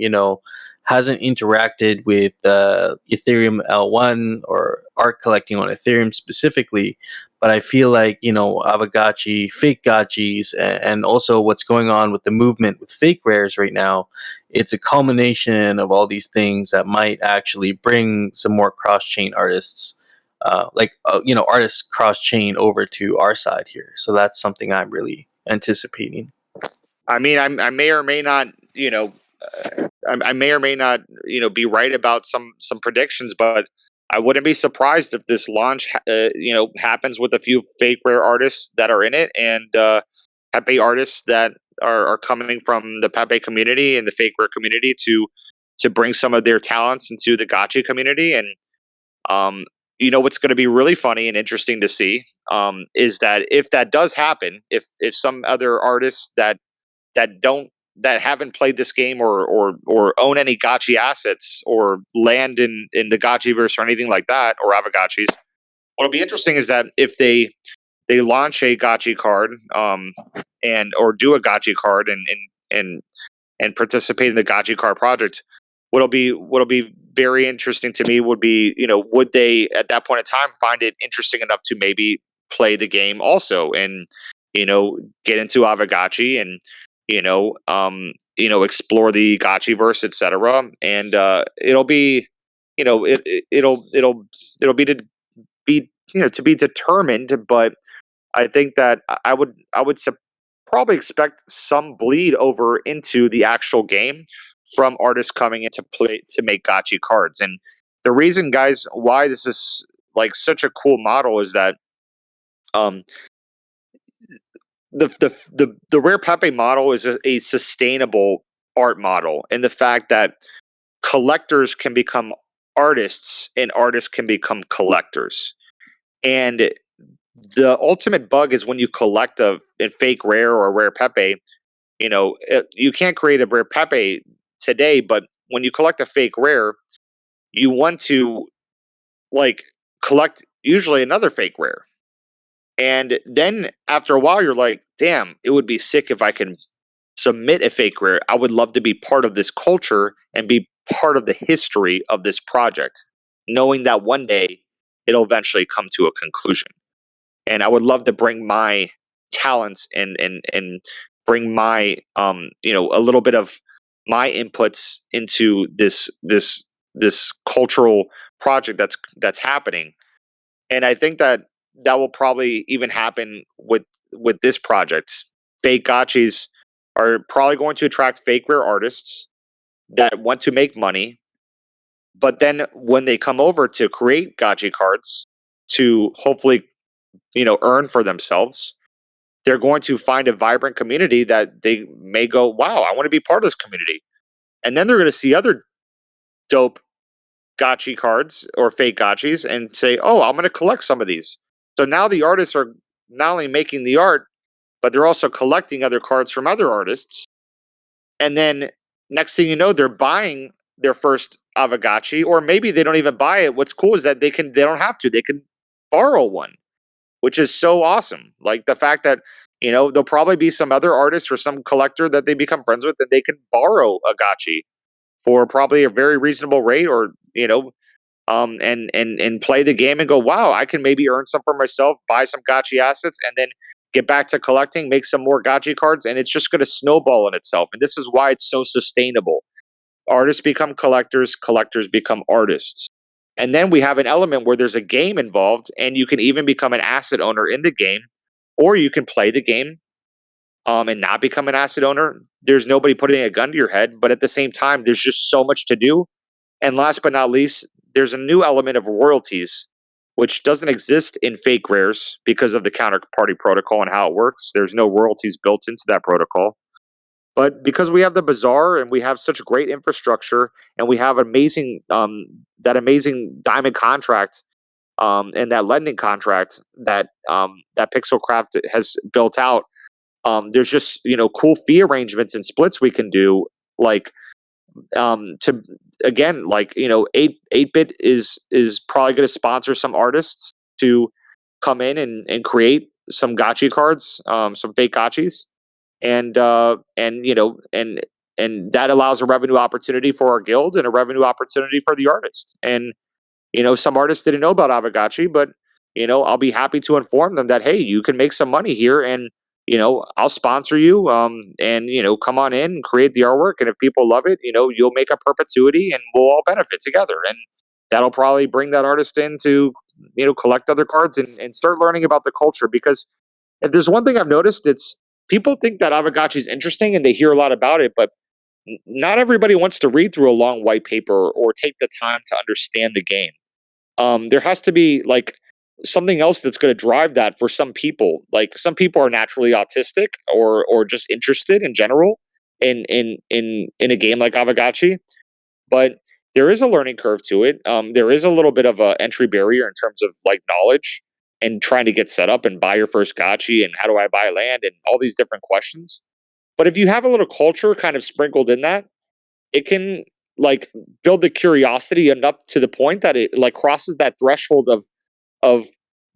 hasn't interacted with Ethereum L1 or art collecting on Ethereum specifically. But I feel like, Aavegotchi, fake gotchis, and also what's going on with the movement with fake rares right now, it's a culmination of all these things that might actually bring some more cross-chain artists, artists cross-chain over to our side here. So that's something I'm really anticipating. I mean, I may or may not, I may or may not, be right about some predictions, but I wouldn't be surprised if this launch, happens with a few fake rare artists that are in it, and Pepe artists that are coming from the Pepe community and the fake rare community to bring some of their talents into the Gotchi community. And what's going to be really funny and interesting to see is that if that does happen, if some other artists that haven't played this game or own any Gotchi assets or land in the Gotchiverse or anything like that, or Aavegotchis, what'll be interesting is that if they launch a Gotchi card or do a Gotchi card and participate in the Gotchi card project, what'll be very interesting to me would be, would they at that point in time find it interesting enough to maybe play the game also and get into Aavegotchi and explore the Gotchiverse, etc. And it'll be, it'll be to be determined. But I think that I would probably expect some bleed over into the actual game from artists coming into play to make Gotchi cards. And the reason, guys, why this is like such a cool model is that the rare Pepe model is a sustainable art model, and the fact that collectors can become artists and artists can become collectors. And the ultimate bug is when you collect a fake rare or a rare Pepe, you can't create a rare Pepe today, but when you collect a fake rare, you want to collect usually another fake rare. And then after a while, you're like, damn, it would be sick if I can submit a fake rare. I would love to be part of this culture and be part of the history of this project, knowing that one day it'll eventually come to a conclusion. And I would love to bring my talents and bring my a little bit of my inputs into this cultural project that's happening. And I think that will probably even happen with this project. Fake gotchis are probably going to attract fake rare artists that want to make money. But then when they come over to create gotchi cards to hopefully, earn for themselves, they're going to find a vibrant community that they may go, wow, I want to be part of this community. And then they're going to see other dope gotchi cards or fake gotchis and say, oh, I'm going to collect some of these. So now the artists are not only making the art, but they're also collecting other cards from other artists. And then next thing you know, they're buying their first Aavegotchi, or maybe they don't even buy it. What's cool is that they don't have to. They can borrow one, which is so awesome. Like the fact that, there'll probably be some other artist or some collector that they become friends with that they can borrow a gotchi for probably a very reasonable rate, or, and play the game and go, wow, I can maybe earn some for myself, buy some gotchi assets, and then get back to collecting, make some more gotchi cards, and it's just going to snowball in itself. And this is why it's so sustainable. Artists become collectors, collectors become artists. And then we have an element where there's a game involved, and you can even become an asset owner in the game, or you can play the game and not become an asset owner. There's nobody putting a gun to your head, but at the same time, there's just so much to do. And last but not least, there's a new element of royalties, which doesn't exist in fake rares because of the counterparty protocol and how it works. There's no royalties built into that protocol. But because we have the bazaar and we have such great infrastructure and we have amazing that amazing diamond contract and that lending contract that that Pixelcraft has built out, there's just cool fee arrangements and splits we can do, like to again, like 8-bit is probably going to sponsor some artists to come in and create some gotchi cards, some fake gotchis, and that allows a revenue opportunity for our guild and a revenue opportunity for the artist. And some artists didn't know about Aavegotchi, but I'll be happy to inform them that, hey, you can make some money here, and I'll sponsor you, and come on in and create the artwork, and if people love it, you'll make a perpetuity, and we'll all benefit together, and that'll probably bring that artist in to collect other cards and start learning about the culture. Because if there's one thing I've noticed, it's people think that Aavegotchi is interesting and they hear a lot about it, but not everybody wants to read through a long white paper or take the time to understand the game. There has to be like something else that's going to drive that for some people. Like some people are naturally autistic or just interested in general in a game like Aavegotchi, but there is a learning curve to it. There is a little bit of an entry barrier in terms of like knowledge and trying to get set up and buy your first gotchi and how do I buy land and all these different questions. But if you have a little culture kind of sprinkled in that, it can like build the curiosity enough to the point that it like crosses that threshold of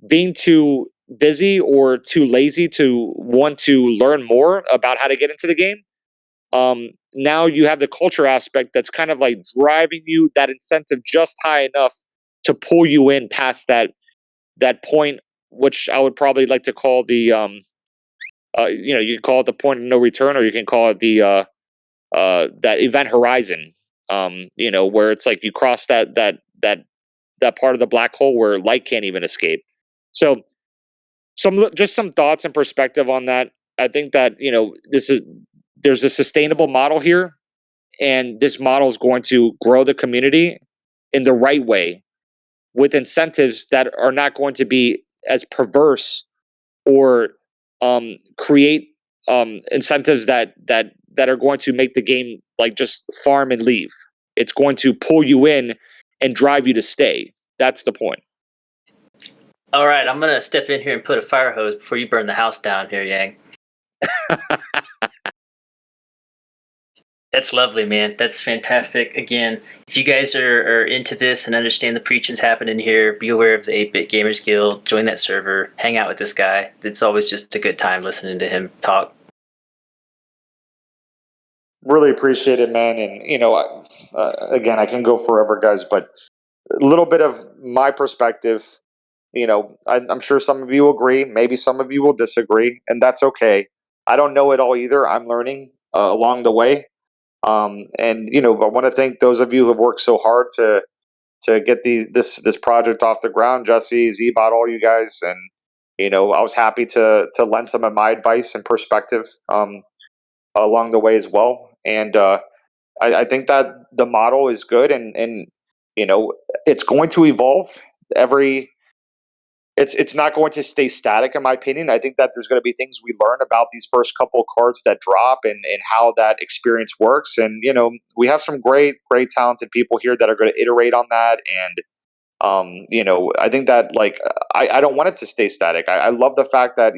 being too busy or too lazy to want to learn more about how to get into the game. Now you have the culture aspect that's kind of like driving you that incentive just high enough to pull you in past that point, which I would probably like to call the you can call it the point of no return, or you can call it the that event horizon. Where it's like you cross that part of the black hole where light can't even escape. So some thoughts and perspective on that. I think that there's a sustainable model here, and this model is going to grow the community in the right way with incentives that are not going to be as perverse or create incentives that are going to make the game like just farm and leave. It's going to pull you in and drive you to stay. That's the point. All right, I'm gonna step in here and put a fire hose before you burn the house down here, Yang. That's lovely, man. That's fantastic. Again, if you guys are into this and understand the preachings happening here, be aware of the 8-Bit Gamers Guild, join that server, hang out with this guy. It's always just a good time listening to him talk. Really appreciate it, man. And again, I can go forever, guys, but a little bit of my perspective. I'm sure some of you agree, maybe some of you will disagree, and that's okay. I don't know it all either. I'm learning along the way. And I want to thank those of you who have worked so hard to get this project off the ground. Jesse, Zbot, all you guys, and I was happy to lend some of my advice and perspective along the way as well. And I think that the model is good, and it's going to evolve it's not going to stay static, in my opinion. I think that there's going to be things we learn about these first couple of cards that drop and how that experience works. And, we have some great, talented people here that are going to iterate on that. And, I think that like, I don't want it to stay static. I love the fact that,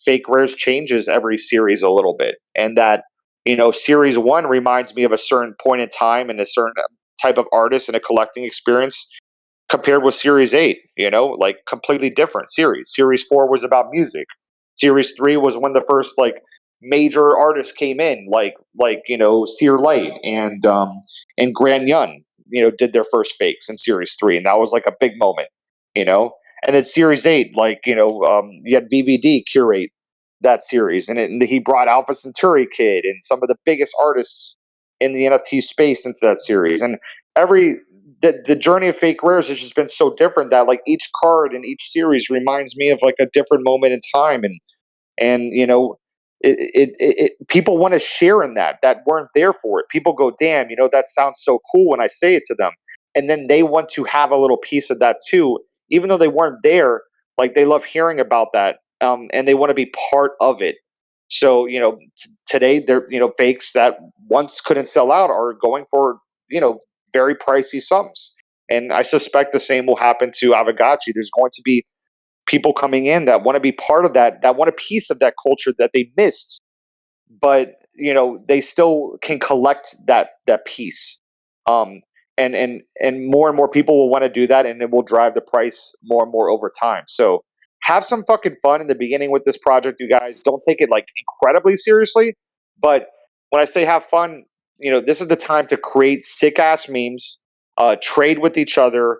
Fake Rares changes every series a little bit. And that, series 1 reminds me of a certain point in time and a certain type of artist and a collecting experience, compared with Series 8, like completely different series. Series 4 was about music. Series 3 was when the first like major artists came in, like Seer Light and Grand Yun, did their first fakes in Series 3, and that was like a big moment, And then Series 8, like you had VVD curate that series, and he brought Alpha Centauri Kid and some of the biggest artists in the NFT space into that series, and every the journey of fake rares has just been so different that like each card in each series reminds me of like a different moment in time, and you know, people want to share in that weren't there for it. People go, damn, you know, that sounds so cool when I say it to them, and then they want to have a little piece of that too, even though they weren't there. Like they love hearing about that, and they want to be part of it. So you know, today they're, you know, fakes that once couldn't sell out are going for, you know, very pricey sums. And I suspect the same will happen to Aavegotchi. There's going to be people coming in that want to be part of that want a piece of that culture that they missed, but you know, they still can collect that piece. Um, and more people will want to do that, and it will drive the price more and more over time. So have some fucking fun in the beginning with this project, you guys. Don't take it like incredibly seriously, but when I say have fun, you know, this is the time to create sick ass memes, trade with each other,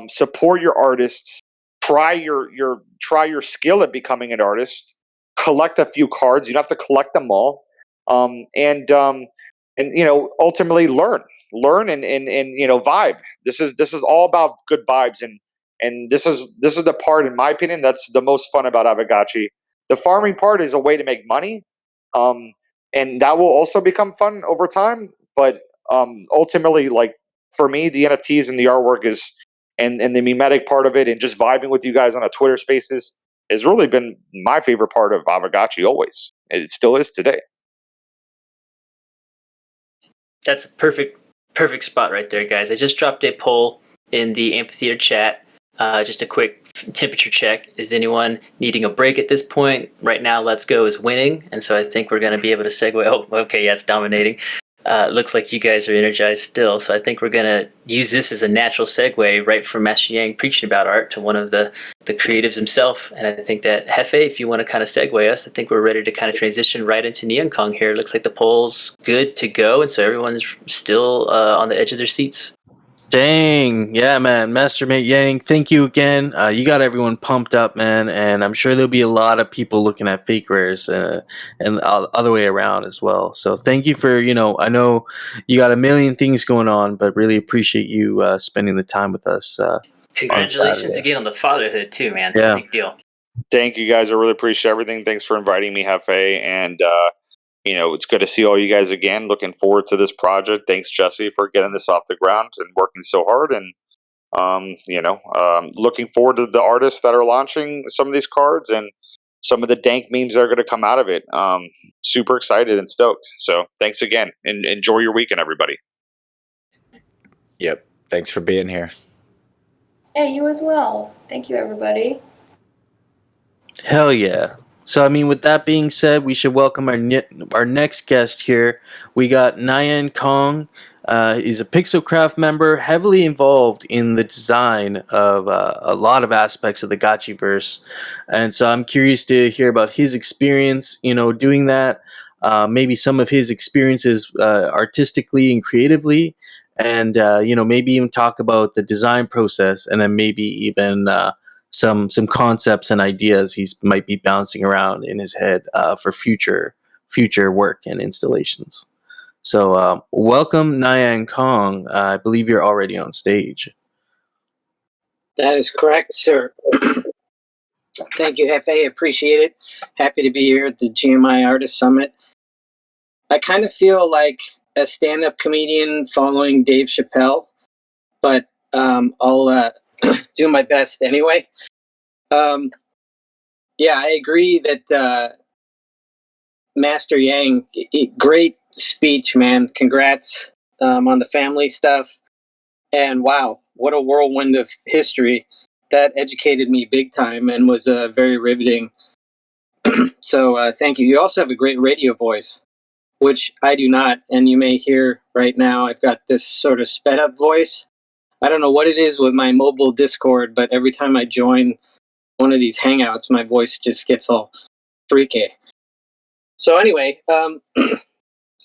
support your artists, try your skill at becoming an artist, collect a few cards. You don't have to collect them all, and you know, ultimately learn and you know, vibe. This is all about good vibes, and this is the part, in my opinion, that's the most fun about Aavegotchi. The farming part is a way to make money, um, and that will also become fun over time. But ultimately, like for me, the NFTs and the artwork is, and the memetic part of it, and just vibing with you guys on a Twitter Spaces has really been my favorite part of Aavegotchi always. It still is today. That's a perfect spot right there, guys. I just dropped a poll in the amphitheater chat. Just a quick temperature check. Is anyone needing a break at this point? Right now, Let's Go is winning, and so I think we're going to be able to segue. Oh, okay, yeah, it's dominating. Looks like you guys are energized still, so I think we're going to use this as a natural segue right from Master Yang preaching about art to one of the creatives himself. And I think that, Hefe, if you want to kind of segue us, I think we're ready to kind of transition right into NyanKong here. It looks like the poll's good to go, and so everyone's still on the edge of their seats. Dang, yeah, man, Mastermate Yang, thank you again. You got everyone pumped up, man, and I'm sure there'll be a lot of people looking at fake rares and the other way around as well. So thank you for, you know, I know you got a million things going on, but really appreciate you spending the time with us. Congratulations again on the fatherhood too, man. Yeah. Big deal. Thank you guys. I really appreciate everything. Thanks for inviting me, Hefe, and you know, it's good to see all you guys again. Looking forward to this project. Thanks, Jesse, for getting this off the ground and working so hard. And you know, looking forward to the artists that are launching some of these cards and some of the dank memes that are going to come out of it. Super excited and stoked. So thanks again, and enjoy your weekend, everybody. Yep. Thanks for being here. Hey, you as well. Thank you, everybody. Hell yeah. So, I mean, with that being said, we should welcome our next guest here. We got NyanKong. He's a Pixelcraft member, heavily involved in the design of a lot of aspects of the Gotchiverse. And so I'm curious to hear about his experience, you know, doing that, maybe some of his experiences artistically and creatively, and, you know, maybe even talk about the design process, and then maybe even some concepts and ideas he's might be bouncing around in his head for future work and installations. So welcome, NyanKong. I believe you're already on stage. That is correct, sir. Thank you, Hefe. Appreciate it. Happy to be here at the GMI Artist Summit. I kind of feel like a stand-up comedian following Dave Chappelle, but I'll do my best anyway. Yeah, I agree that Master Yang, great speech, man. Congrats on the family stuff. And wow, what a whirlwind of history. That educated me big time and was very riveting. So thank you. You also have a great radio voice, which I do not. And you may hear right now, I've got this sort of sped up voice. I don't know what it is with my mobile Discord, but every time I join one of these hangouts, my voice just gets all freaky. So anyway,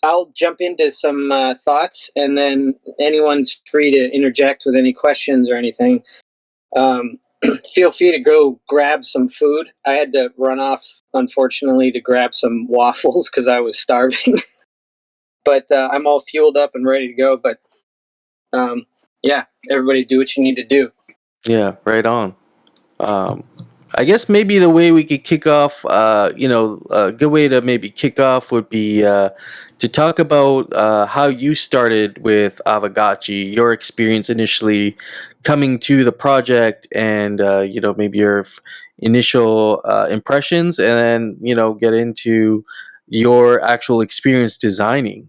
I'll jump into some thoughts, and then anyone's free to interject with any questions or anything. Feel free to go grab some food. I had to run off, unfortunately, to grab some waffles because I was starving. But I'm all fueled up and ready to go. But yeah, everybody do what you need to do. Yeah, right on. I guess maybe the way we could kick off, a good way to maybe kick off would be to talk about how you started with Aavegotchi, your experience initially coming to the project, and maybe your initial impressions, and then get into your actual experience designing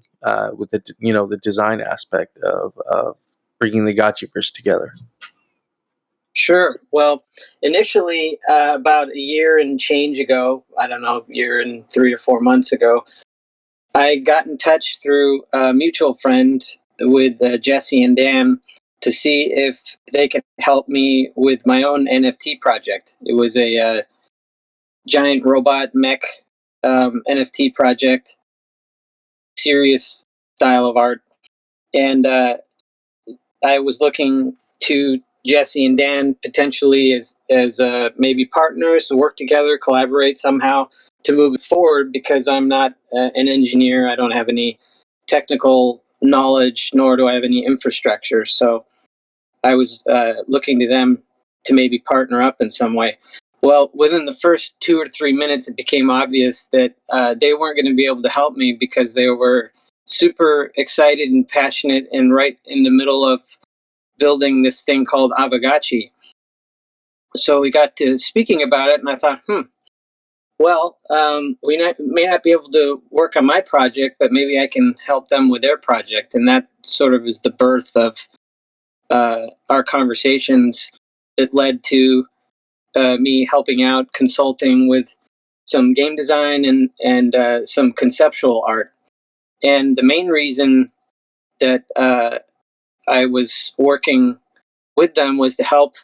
with the design aspect of bringing the Gotchiverse together. Sure. Well, initially, about a year and change ago, I don't know, year and 3 or 4 months ago, I got in touch through a mutual friend with Jesse and Dan to see if they could help me with my own NFT project. It was a giant robot mech NFT project, serious style of art. And I was looking to Jesse and Dan potentially as maybe partners to work together, collaborate somehow to move it forward, because I'm not an engineer. I don't have any technical knowledge, nor do I have any infrastructure. So I was looking to them to maybe partner up in some way. Well, within the first 2 or 3 minutes, it became obvious that they weren't going to be able to help me because they were super excited and passionate and right in the middle of building this thing called Aavegotchi. So we got to speaking about it, and I thought, well, may not be able to work on my project, but maybe I can help them with their project. And that sort of is the birth of our conversations that led to me helping out, consulting with some game design and some conceptual art. And the main reason that I was working with them was to help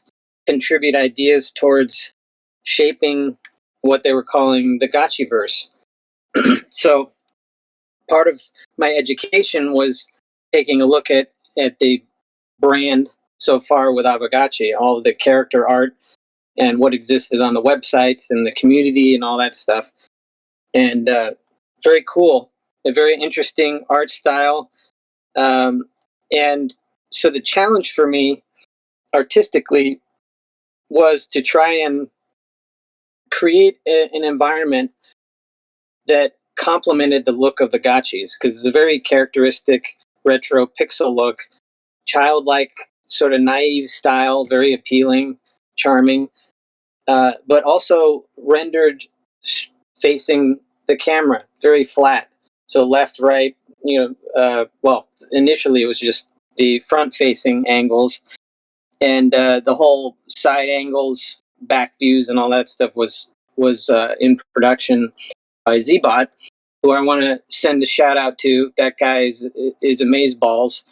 contribute ideas towards shaping what they were calling the Gotchiverse. So part of my education was taking a look at the brand so far with Aavegotchi, all of the character art and what existed on the websites and the community and all that stuff. And very cool, a very interesting art style. And so the challenge for me artistically was to try and create an environment that complemented the look of the gotchis, because it's a very characteristic retro pixel look, childlike, sort of naive style, very appealing, charming, but also rendered facing the camera, very flat. So left, right, well, initially it was just the front facing angles, and the whole side angles, back views, and all that stuff was in production by Zbot, who I want to send a shout out to. That guy is amazeballs,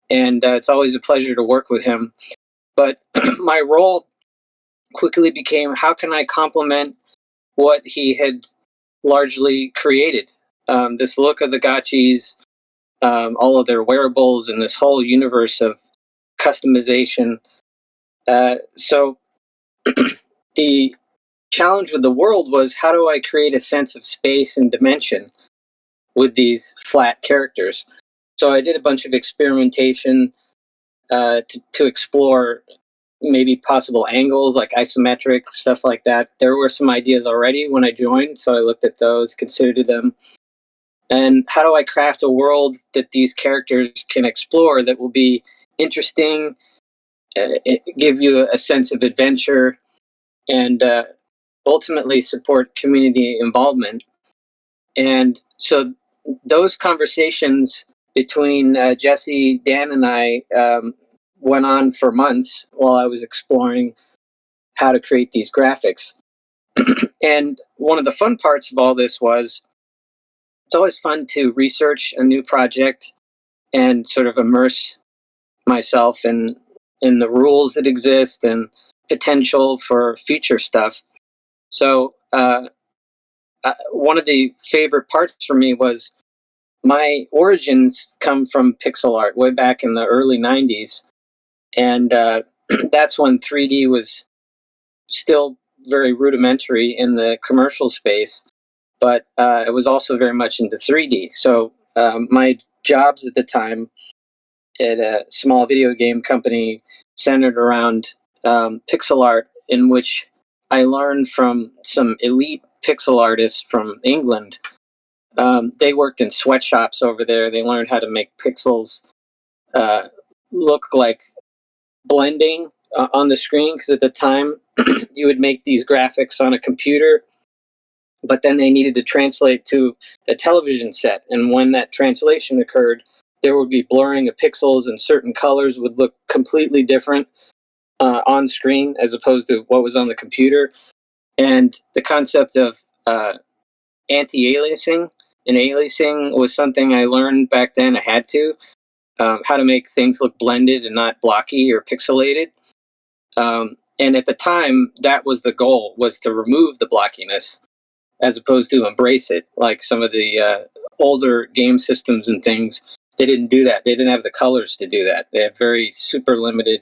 and it's always a pleasure to work with him. But my role quickly became, how can I complement what he had largely created? This look of the gotchis, all of their wearables, and this whole universe of customization. So the challenge with the world was, how do I create a sense of space and dimension with these flat characters? So I did a bunch of experimentation to explore maybe possible angles, like isometric, stuff like that. There were some ideas already when I joined, so I looked at those, considered them. And how do I craft a world that these characters can explore that will be interesting, give you a sense of adventure, and ultimately support community involvement? And so those conversations between Jesse, Dan, and I went on for months while I was exploring how to create these graphics. And one of the fun parts of all this was, it's always fun to research a new project and sort of immerse myself in the rules that exist and potential for future stuff. So one of the favorite parts for me was, my origins come from pixel art way back in the early 90s. And that's when 3D was still very rudimentary in the commercial space, but it was also very much into 3D. So my jobs at the time at a small video game company centered around pixel art, in which I learned from some elite pixel artists from England. They worked in sweatshops over there. They learned how to make pixels look like blending on the screen, because at the time you would make these graphics on a computer, but then they needed to translate to a television set. And when that translation occurred, there would be blurring of pixels, and certain colors would look completely different on screen as opposed to what was on the computer. And the concept of anti-aliasing and aliasing was something I learned back then. I had to, how to make things look blended and not blocky or pixelated. And at the time, that was the goal, was to remove the blockiness as opposed to embrace it. Like some of the older game systems and things, they didn't do that. They didn't have the colors to do that. They had very super limited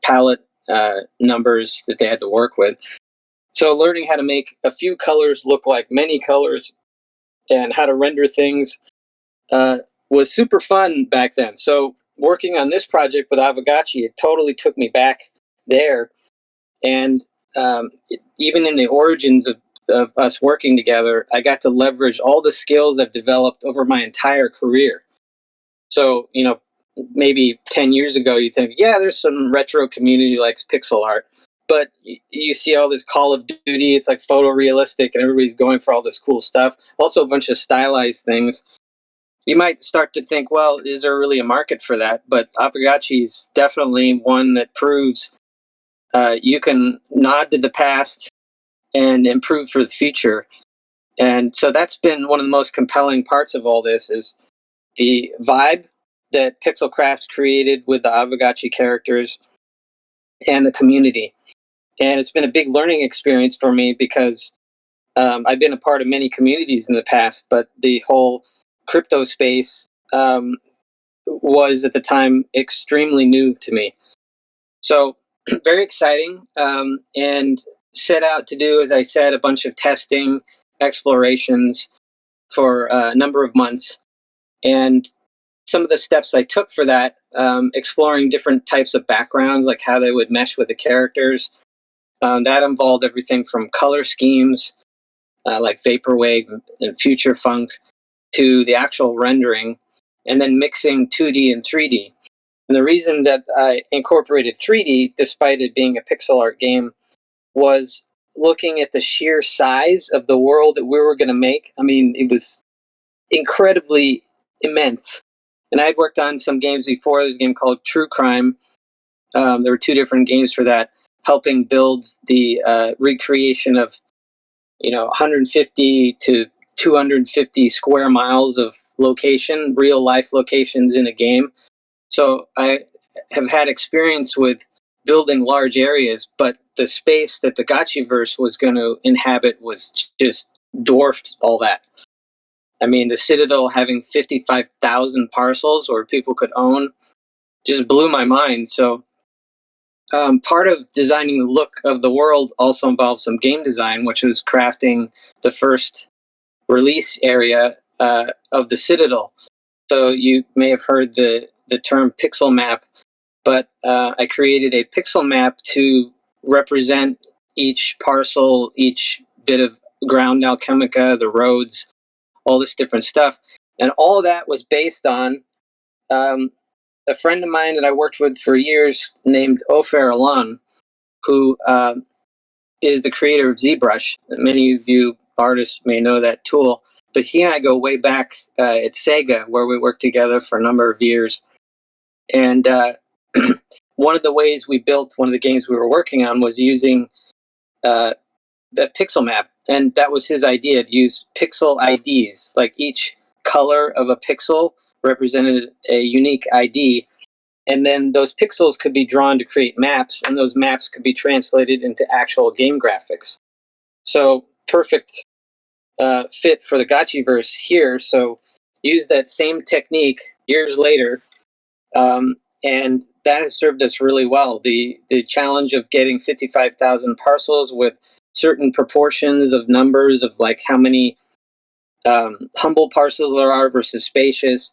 palette numbers that they had to work with. So learning how to make a few colors look like many colors and how to render things was super fun back then. So working on this project with Aavegotchi, it totally took me back there. And even in the origins of us working together, I got to leverage all the skills I've developed over my entire career. So, you know, maybe 10 years ago, you think, yeah, there's some retro community likes pixel art. But you see all this Call of Duty, it's like photorealistic, and everybody's going for all this cool stuff. Also a bunch of stylized things. You might start to think, well, is there really a market for that? But Aavegotchi is definitely one that proves you can nod to the past and improve for the future. And so that's been one of the most compelling parts of all this, is the vibe that Pixelcraft created with the Aavegotchi characters and the community. And it's been a big learning experience for me, because I've been a part of many communities in the past, but the whole crypto space was at the time extremely new to me. So very exciting, and set out to do, as I said, a bunch of testing, explorations for a number of months. And some of the steps I took for that, exploring different types of backgrounds, like how they would mesh with the characters. That involved everything from color schemes, like Vaporwave and Future Funk, to the actual rendering, and then mixing 2D and 3D. And the reason that I incorporated 3D, despite it being a pixel art game, was looking at the sheer size of the world that we were going to make. I mean, it was incredibly immense. And I'd worked on some games before. There was a game called True Crime. There were two different games for that, helping build the recreation of, 150 to 250 square miles of location, real life locations in a game. So I have had experience with building large areas, but the space that the Gotchiverse was going to inhabit was just dwarfed all that. I mean, the Citadel having 55,000 parcels where people could own just blew my mind. So part of designing the look of the world also involved some game design, which was crafting the first release area of the Citadel. So you may have heard the term pixel map, but I created a pixel map to represent each parcel, each bit of ground alchemica, the roads, all this different stuff. And all of that was based on a friend of mine that I worked with for years named Ofer Alon, who is the creator of ZBrush. Many of you artists may know that tool, but he and I go way back at Sega, where we worked together for a number of years. And one of the ways we built one of the games we were working on was using the pixel map. And that was his idea, to use pixel IDs. Like each color of a pixel represented a unique ID. And then those pixels could be drawn to create maps, and those maps could be translated into actual game graphics. So perfect fit for the Gotchiverse here. So use that same technique years later, and that has served us really well. The challenge of getting 55,000 parcels with certain proportions of numbers of like how many humble parcels there are versus spacious,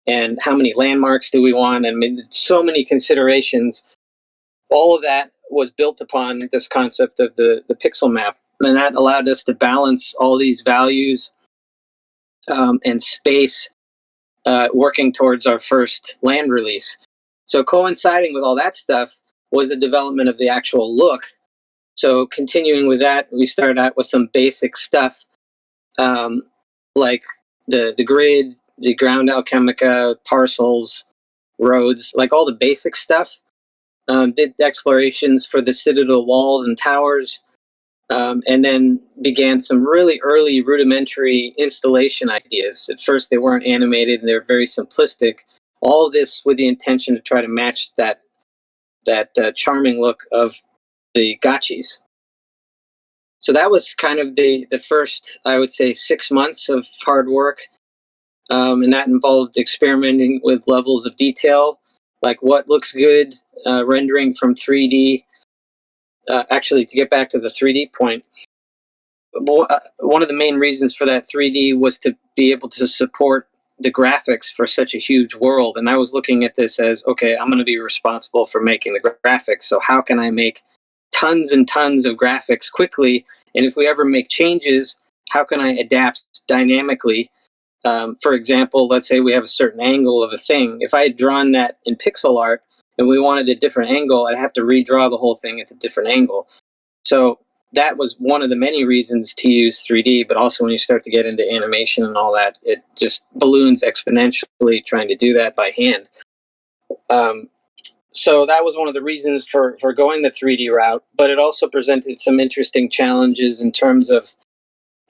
and how many landmarks do we want? I mean, so many considerations. All of that was built upon this concept of the pixel map, and that allowed us to balance all these values and space, working towards our first land release. So coinciding with all that stuff was the development of the actual look. So continuing with that, we started out with some basic stuff, like the grid, the ground alchemica, parcels, roads, like all the basic stuff. Did explorations for the Citadel walls and towers, and then began some really early rudimentary installation ideas. At first, they weren't animated and they were very simplistic. All this with the intention to try to match that charming look of the gotchis. So that was kind of the first, I would say, 6 months of hard work, and that involved experimenting with levels of detail, like what looks good, rendering from 3D. Actually, to get back to the 3D point, one of the main reasons for that 3D was to be able to support the graphics for such a huge world. And I was looking at this as, okay, I'm going to be responsible for making the graphics. So how can I make tons and tons of graphics quickly? And if we ever make changes, how can I adapt dynamically? For example, let's say we have a certain angle of a thing. If I had drawn that in pixel art and we wanted a different angle, I'd have to redraw the whole thing at a different angle. So that was one of the many reasons to use 3D, but also when you start to get into animation and all that, it just balloons exponentially trying to do that by hand. So that was one of the reasons for going the 3D route, but it also presented some interesting challenges in terms of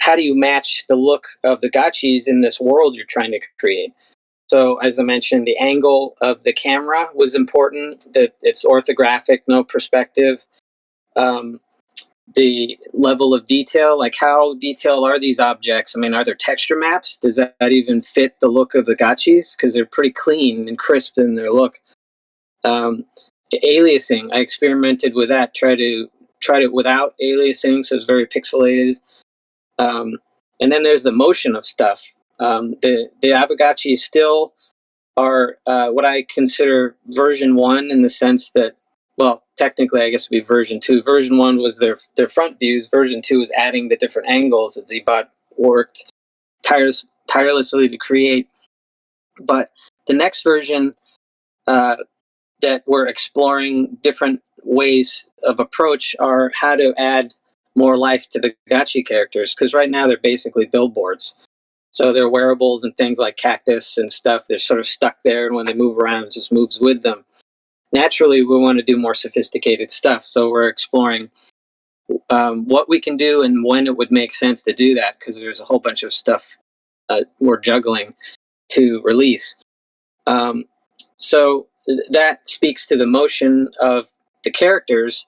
how do you match the look of the gotchis in this world you're trying to create. So as I mentioned, the angle of the camera was important, that it's orthographic, no perspective. The level of detail, like how detailed are these objects? I mean, are there texture maps? Does that even fit the look of the gotchis? Because they're pretty clean and crisp in their look. Aliasing, I experimented with that, tried it without aliasing, so it's very pixelated. And then there's the motion of stuff. The Aavegotchi still are what I consider version 1 in the sense that, well, technically I guess it would be version 2. Version 1 was their front views. Version 2 is adding the different angles that Zbot worked tirelessly to create. But the next version that we're exploring different ways of approach are how to add more life to the gotchi characters, because right now they're basically billboards. So they're wearables and things like cactus and stuff. They're sort of stuck there, and when they move around, it just moves with them. Naturally, we want to do more sophisticated stuff, so we're exploring what we can do and when it would make sense to do that, because there's a whole bunch of stuff we're juggling to release. So that speaks to the motion of the characters,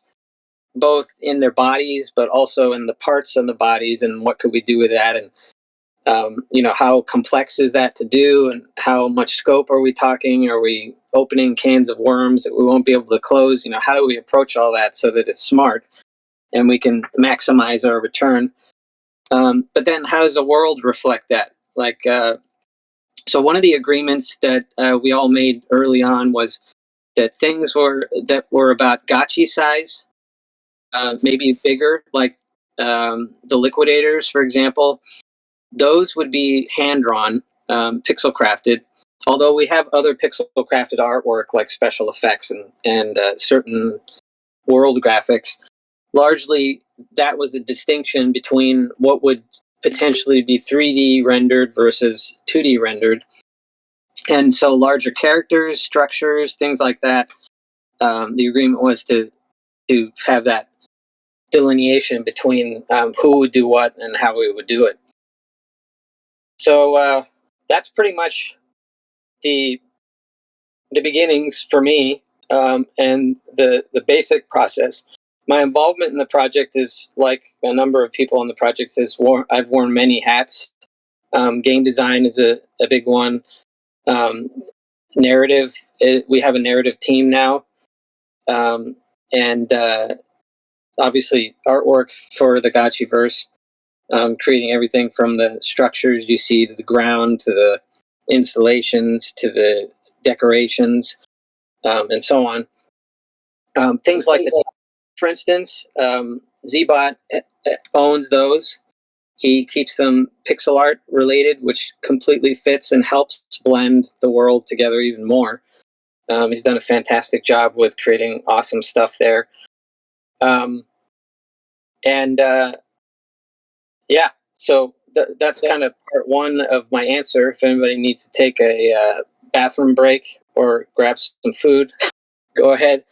both in their bodies, but also in the parts of the bodies, and what could we do with that, and how complex is that to do, and how much scope are we talking? Are we opening cans of worms that we won't be able to close? How do we approach all that so that it's smart and we can maximize our return? But then how does the world reflect that? So one of the agreements that we all made early on was that things that were about gotchi size, maybe bigger, like the liquidators, for example, those would be hand-drawn, pixel crafted, although we have other pixel crafted artwork like special effects and certain world graphics. Largely, that was the distinction between what would potentially be 3D rendered versus 2D rendered. And so larger characters, structures, things like that, the agreement was to have that delineation between who would do what and how we would do it. So that's pretty much the beginnings for me, and the basic process. My involvement in the project is, like a number of people on the project, I've worn many hats. Game design is a big one. Narrative, we have a narrative team now, and obviously artwork for the Gotchiverse, creating everything from the structures you see to the ground to installations to the decorations, and so on. Things like the, for instance, Zbot owns those. He keeps them pixel art related, which completely fits and helps blend the world together even more. He's done a fantastic job with creating awesome stuff there. Yeah, so that's kind of part one of my answer. If anybody needs to take a bathroom break or grab some food, go ahead.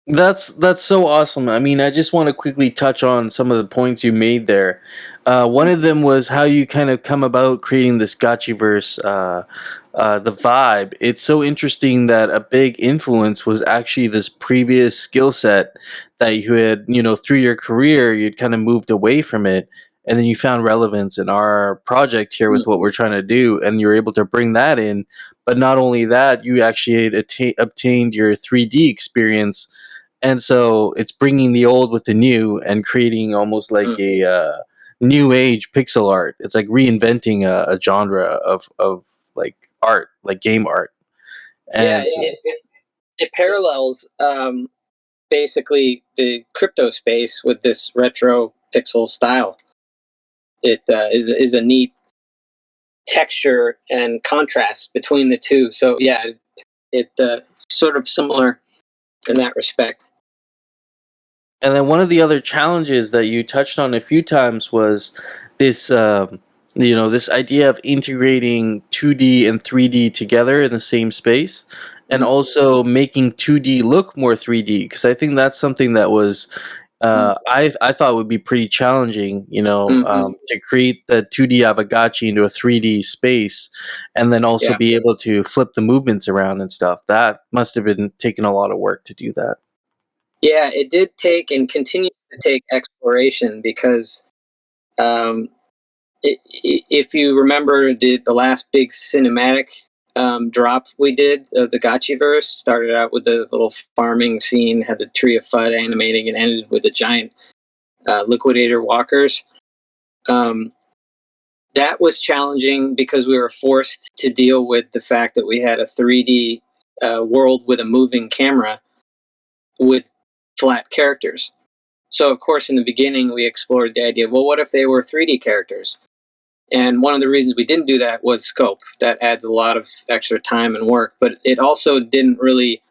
That's so awesome. I mean, I just want to quickly touch on some of the points you made there. One of them was how you kind of come about creating this Gotchiverse, the vibe. It's so interesting that a big influence was actually this previous skill set that you had, through your career, you'd kind of moved away from it. And then you found relevance in our project here with what we're trying to do, and you're able to bring that in. But not only that, you actually had obtained your 3D experience, and so it's bringing the old with the new and creating almost like a new age pixel art. It's like reinventing a genre of like art, like game art. And it parallels basically the crypto space with this retro pixel style. It is a neat texture and contrast between the two. So yeah, it sort of similar in that respect. And then one of the other challenges that you touched on a few times was this, this idea of integrating 2D and 3D together in the same space, and also making 2D look more 3D. Because I think that's something that was, I thought would be pretty challenging, to create the 2D Aavegotchi into a 3D space, and then also be able to flip the movements around and stuff. That must have been taking a lot of work to do that. Yeah, it did take and continues to take exploration because if you remember the last big cinematic drop we did of the Gotchiverse, started out with the little farming scene, had the Tree of FUD animating, and ended with the giant liquidator walkers. That was challenging because we were forced to deal with the fact that we had a 3D world with a moving camera with flat characters. So, of course, in the beginning, we explored the idea, well, what if they were 3D characters? And one of the reasons we didn't do that was scope. That adds a lot of extra time and work, but it also didn't really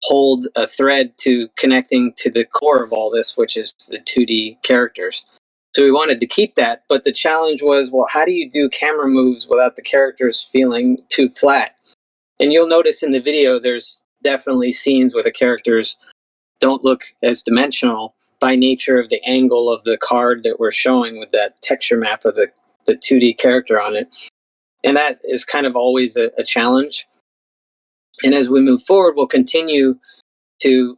hold a thread to connecting to the core of all this, which is the 2D characters. So we wanted to keep that, but the challenge was, well, how do you do camera moves without the characters feeling too flat? And you'll notice in the video, there's definitely scenes where the characters don't look as dimensional by nature of the angle of the card that we're showing with that texture map of the 2D character on it. And that is kind of always a challenge. And as we move forward, we'll continue to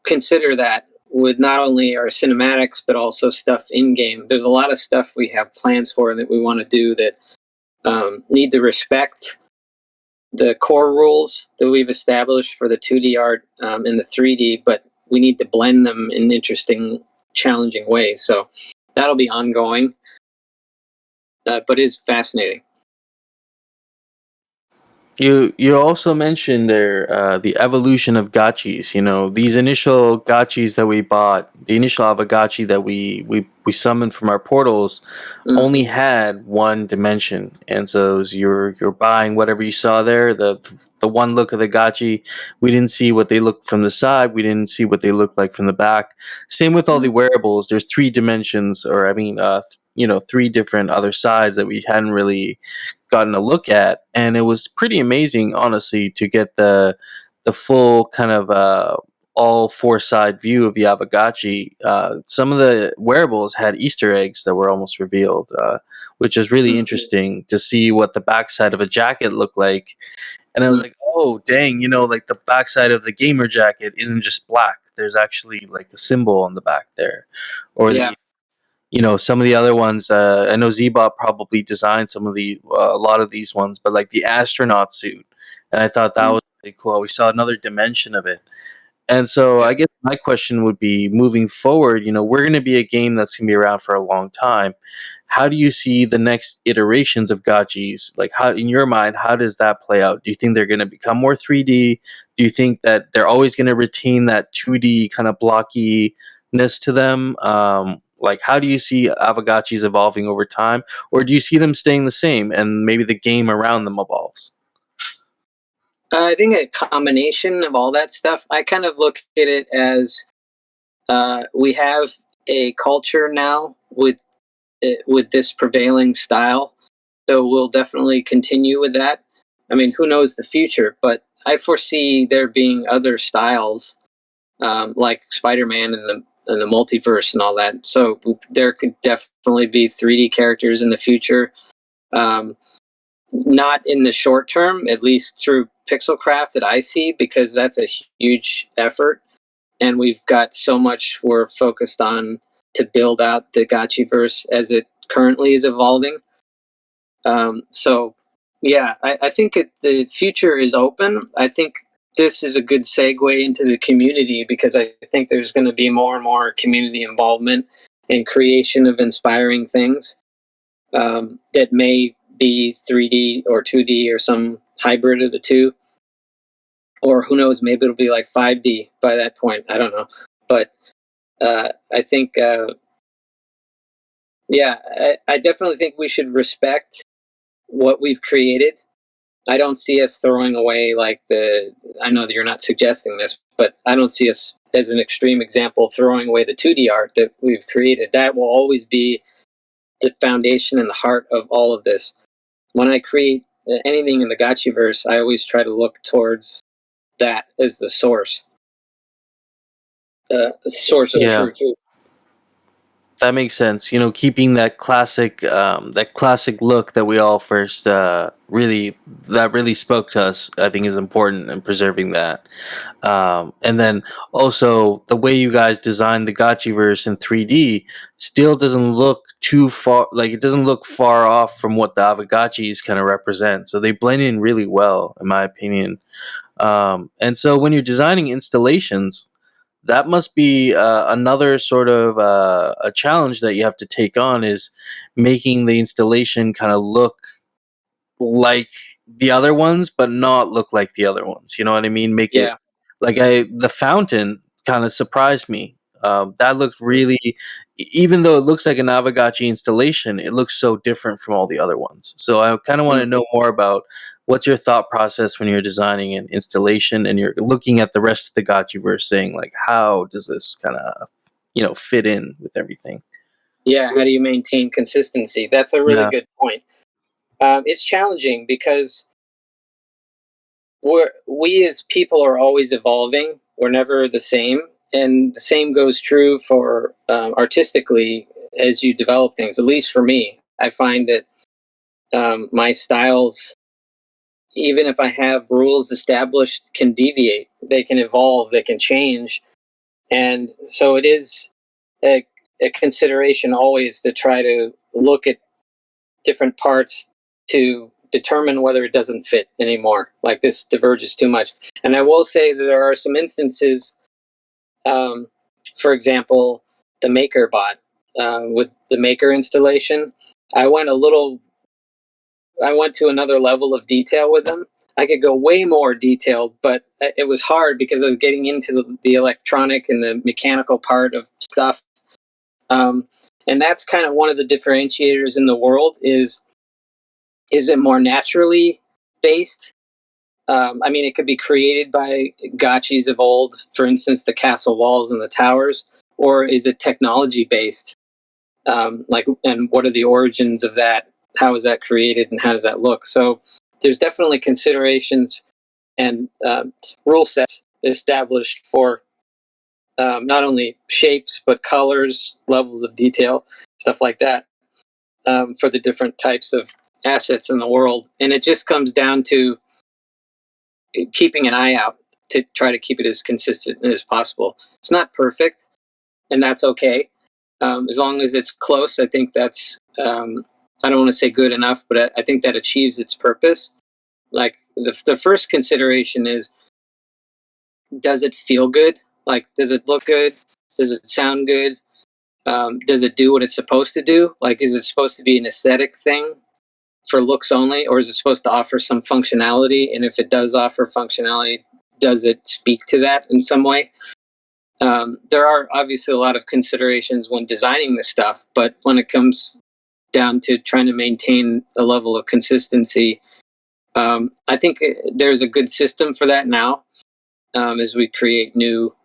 consider that with not only our cinematics, but also stuff in-game. There's a lot of stuff we have plans for that we want to do that need to respect the core rules that we've established for the 2D art and the 3D, but we need to blend them in interesting, challenging ways. So that'll be ongoing, but is fascinating. You also mentioned there the evolution of gotchis. These initial gotchis that we bought, the initial Aavegotchi that we summoned from our portals, only had one dimension, and so you're buying whatever you saw there. The one look of the gotchi, we didn't see what they looked from the side. We didn't see what they looked like from the back. Same with all the wearables. There's three dimensions, or I mean, three different other sides that we hadn't really gotten a look at, and it was pretty amazing, honestly, to get the full kind of all four side view of the Aavegotchi. Some of the wearables had Easter eggs that were almost revealed, which is really interesting to see what the backside of a jacket looked like. And I was like, oh dang, like the backside of the gamer jacket isn't just black. There's actually like a symbol on the back there, or some of the other ones. I know Zbot probably designed some of a lot of these ones, but like the astronaut suit, and I thought that was really cool. We saw another dimension of it, and so I guess my question would be, moving forward, we're going to be a game that's going to be around for a long time. how do you see the next iterations of gotchis? Like, how, in your mind, how does that play out? Do you think they're going to become more 3D? Do you think that they're always going to retain that 2D kind of blockiness to them? Like, how do you see Aavegotchis evolving over time? Or do you see them staying the same and maybe the game around them evolves? I think a combination of all that stuff. I kind of look at it as we have a culture now with this prevailing style, so we'll definitely continue with that. I mean, who knows the future? But I foresee there being other styles, like Spider-Man and the multiverse and all that. So there could definitely be 3D characters in the future. Not in the short term, at least through Pixelcraft that I see, because that's a huge effort, and we've got so much we're focused on to build out the Gotchiverse as it currently is evolving. So, yeah, I think the future is open. I think this is a good segue into the community, because I think there's going to be more and more community involvement and creation of inspiring things that may be 3D or 2D or some hybrid of the two. Or who knows, maybe it'll be like 5D by that point. I don't know. But I think, I definitely think we should respect what we've created. I don't see us throwing away I know that you're not suggesting this, but I don't see us, as an extreme example, throwing away the 2D art that we've created. That will always be the foundation and the heart of all of this. When I create anything in the Gotchiverse, I always try to look towards that as the source. Source of Yeah. truth. That makes sense. You know, keeping that classic look that we all first really spoke to us, I think, is important, and preserving that. And then also the way you guys designed the Gotchiverse in 3D still doesn't look too far. Like, it doesn't look far off from what the Aavegotchis kind of represent. So they blend in really well, in my opinion. And so when you're designing installations, that must be another sort of a challenge that you have to take on, is making the installation kind of look like the other ones, but not look like the other ones. You know what I mean? Make it Yeah. like the fountain kind of surprised me. That looked really, even though it looks like an Aavegotchi installation, it looks so different from all the other ones. So I kind of want to know more about what's your thought process when you're designing an installation and you're looking at the rest of the Gotchiverse, saying like, how does this kind of, fit in with everything? Yeah, how do you maintain consistency? That's a really Yeah. good point. It's challenging because we as people are always evolving. We're never the same, and the same goes true for artistically as you develop things. At least for me, I find that my styles, even if I have rules established, can deviate. They can evolve. They can change, and so it is a, a consideration always to try to look at different parts to determine whether it doesn't fit anymore. Like, this diverges too much. And I will say that there are some instances, for example, the Maker bot, with the Maker installation, I went to another level of detail with them. I could go way more detailed, but it was hard because I was getting into the electronic and the mechanical part of stuff. And that's kind of one of the differentiators in the world is it more naturally based? I mean, it could be created by gotchis of old, for instance, the castle walls and the towers, or is it technology based? And what are the origins of that? How is that created, and how does that look? So there's definitely considerations and rule sets established for not only shapes but colors, levels of detail, stuff like that, for the different types of assets in the world. And it just comes down to keeping an eye out to try to keep it as consistent as possible. It's not perfect, and that's okay. As long as it's close, I think that's, I don't want to say good enough, but I think that achieves its purpose. Like, the first consideration is, does it feel good? Like, does it look good? Does it sound good? Does it do what it's supposed to do? Like, is it supposed to be an aesthetic thing for looks only, or is it supposed to offer some functionality? And if it does offer functionality, does it speak to that in some way? There are obviously a lot of considerations when designing this stuff, but when it comes down to trying to maintain a level of consistency, I think there's a good system for that now, as we create new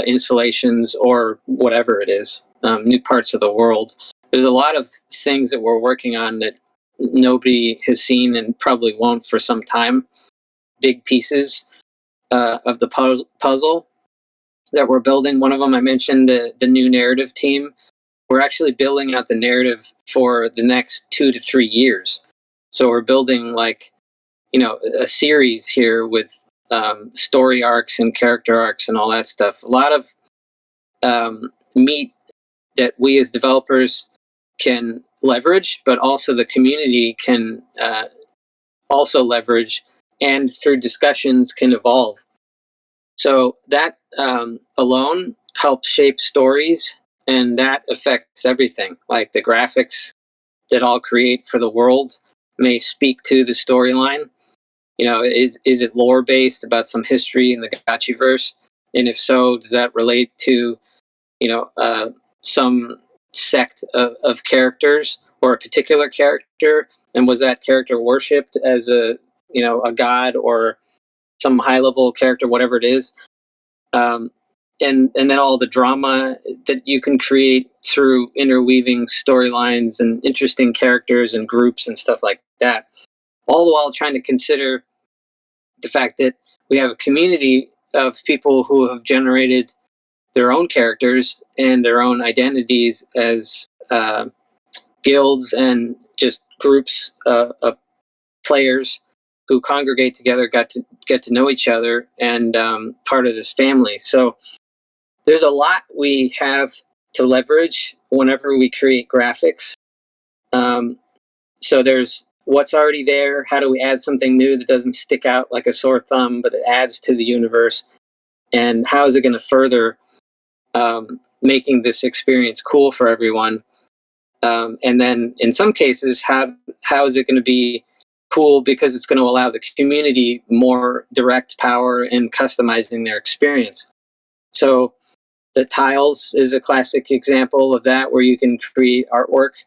installations or whatever it is, new parts of the world. There's a lot of things that we're working on that nobody has seen and probably won't for some time. Big pieces of the puzzle that we're building. One of them I mentioned, the new narrative team. We're actually building out the narrative for the next 2 to 3 years. So we're building like, a series here with story arcs and character arcs and all that stuff. A lot of meat that we as developers can leverage, but also the community can also leverage, and through discussions can evolve. So that alone helps shape stories, and that affects everything. Like the graphics that I'll create for the world may speak to the storyline. Is it lore based about some history in the Gotchiverse? And if so, does that relate to some sect of characters or a particular character? And was that character worshipped as a god or some high level character, whatever it is? And then all the drama that you can create through interweaving storylines and interesting characters and groups and stuff like that. All the while trying to consider the fact that we have a community of people who have generated their own characters and their own identities as guilds and just groups of players who congregate together, got to get to know each other, and part of this family. So there's a lot we have to leverage whenever we create graphics. So there's what's already there. How do we add something new that doesn't stick out like a sore thumb, but it adds to the universe? And how is it going to further making this experience cool for everyone? And then in some cases, how is it going to be cool because it's going to allow the community more direct power in customizing their experience? So the tiles is a classic example of that, where you can create artwork.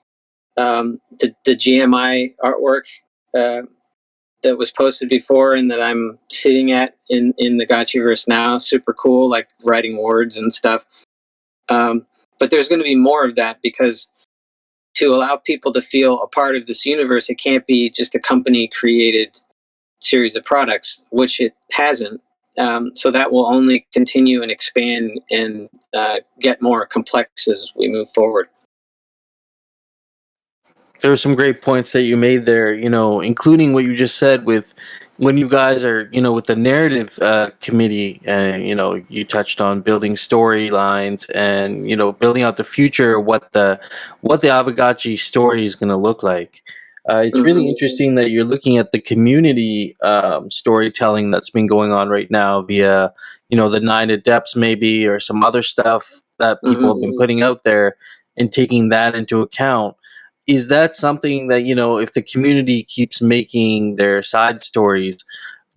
The GMI artwork that was posted before and that I'm sitting at in the Gotchiverse now, super cool, like writing words and stuff. But there's going to be more of that, because to allow people to feel a part of this universe, it can't be just a company created series of products, which it hasn't. So that will only continue and expand and get more complex as we move forward. There were some great points that you made there, including what you just said with when you guys are, with the narrative committee, and, you touched on building storylines and, building out the future, what the Aavegotchi story is going to look like. It's really interesting that you're looking at the community storytelling that's been going on right now via, the 9 Adepts maybe, or some other stuff that people have been putting out there, and taking that into account. Is that something that, if the community keeps making their side stories,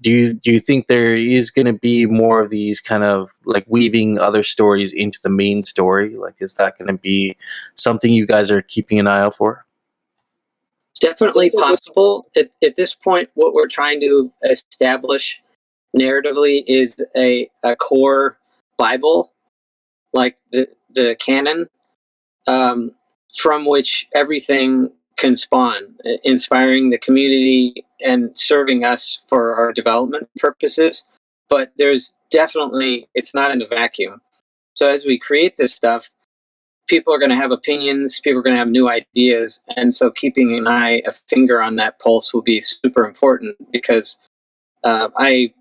do you think there is going to be more of these kind of like weaving other stories into the main story? Like, is that going to be something you guys are keeping an eye out for? Definitely possible. At this point, what we're trying to establish narratively is a core Bible, like the canon, from which everything can spawn, inspiring the community and serving us for our development purposes. But there's definitely, it's not in a vacuum. So as we create this stuff, people are going to have opinions, people are going to have new ideas. And so keeping an eye, a finger on that pulse will be super important, because I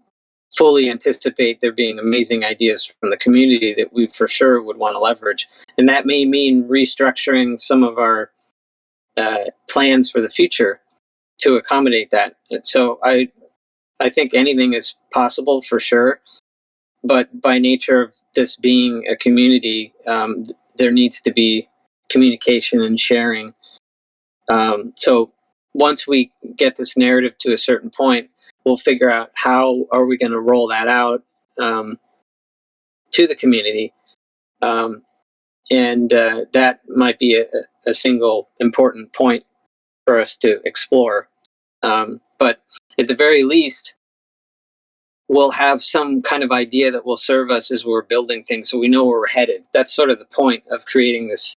fully anticipate there being amazing ideas from the community that we for sure would want to leverage. And that may mean restructuring some of our plans for the future to accommodate that. So I think anything is possible for sure. But by nature of this being a community, there needs to be communication and sharing. So once we get this narrative to a certain point, we'll figure out how are we going to roll that out to the community. And that might be a single important point for us to explore. But at the very least, we'll have some kind of idea that will serve us as we're building things, so we know where we're headed. That's sort of the point of creating this,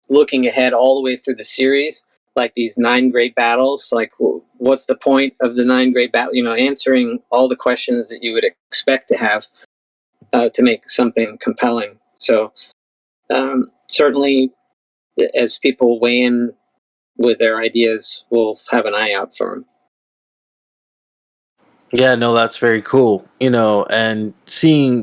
looking ahead all the way through the series, like these 9 great battles. Like, what's the point of the 9 great battles? Answering all the questions that you would expect to have to make something compelling. So certainly, as people weigh in with their ideas, we'll have an eye out for them. Yeah, no, that's very cool. And seeing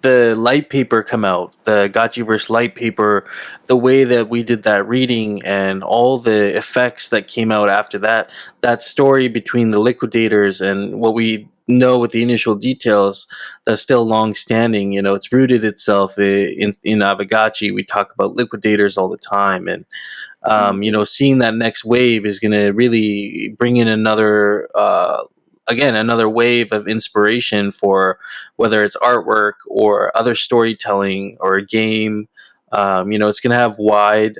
the light paper come out, the Gotchiverse light paper, the way that we did that reading and all the effects that came out after that, that story between the liquidators and what we know with the initial details, that's still long standing. It's rooted itself in Aavegotchi. We talk about liquidators all the time, and seeing that next wave is going to really bring in another wave of inspiration for whether it's artwork or other storytelling or a game. It's going to have wide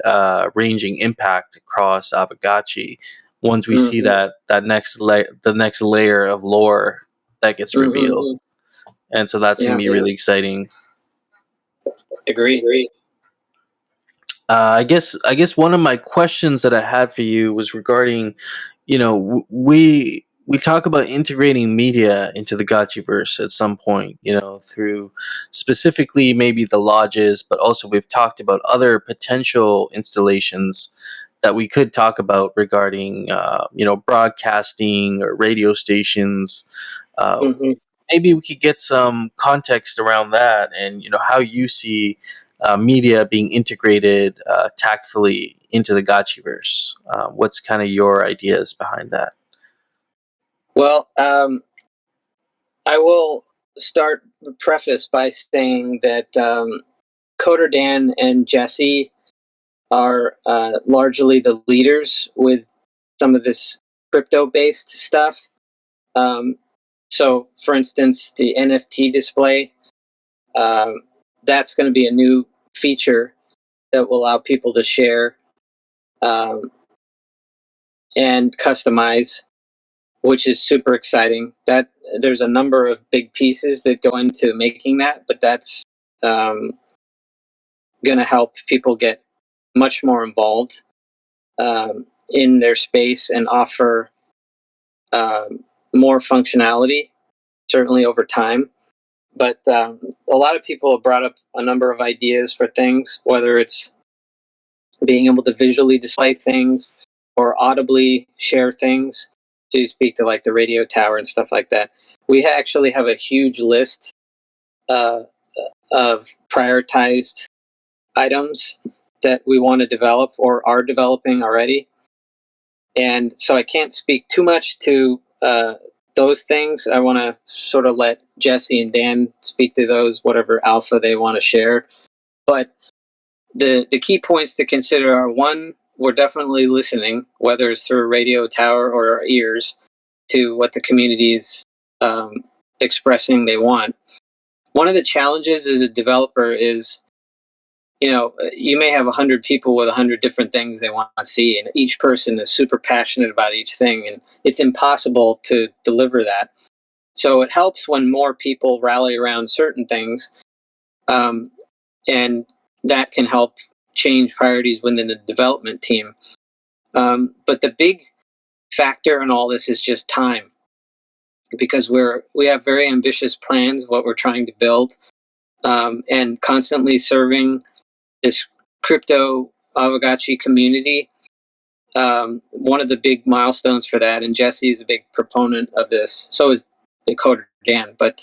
ranging impact across Aavegotchi once we see that the next layer of lore that gets revealed. And so that's going to be really exciting. Agree. I guess one of my questions that I had for you was regarding, we talk about integrating media into the Gotchiverse at some point, through specifically maybe the lodges, but also we've talked about other potential installations that we could talk about regarding, broadcasting or radio stations. Maybe we could get some context around that, and how you see media being integrated tactfully into the Gotchiverse. What's kind of your ideas behind that? Well, I will start the preface by saying that CiderDan and Jesse are largely the leaders with some of this crypto-based stuff. So, for instance, the NFT display, that's going to be a new feature that will allow people to share and customize, which is super exciting. That there's a number of big pieces that go into making that, but that's going to help people get much more involved in their space and offer more functionality, certainly over time. But a lot of people have brought up a number of ideas for things, whether it's being able to visually display things or audibly share things to speak to like the radio tower and stuff like that. We actually have a huge list of prioritized items that we want to develop or are developing already. And so I can't speak too much to those things. I want to sort of let Jesse and Dan speak to those, whatever alpha they want to share. But the key points to consider are, one, we're definitely listening, whether it's through a radio tower or our ears, to what the community is expressing they want. One of the challenges as a developer is, you may have 100 people with 100 different things they want to see, and each person is super passionate about each thing, and it's impossible to deliver that. So it helps when more people rally around certain things, and that can help change priorities within the development team. But the big factor in all this is just time, because we have very ambitious plans of what we're trying to build, and constantly serving this crypto Aavegotchi community. One of the big milestones for that, and Jesse is a big proponent of this, so is the coder Dan, but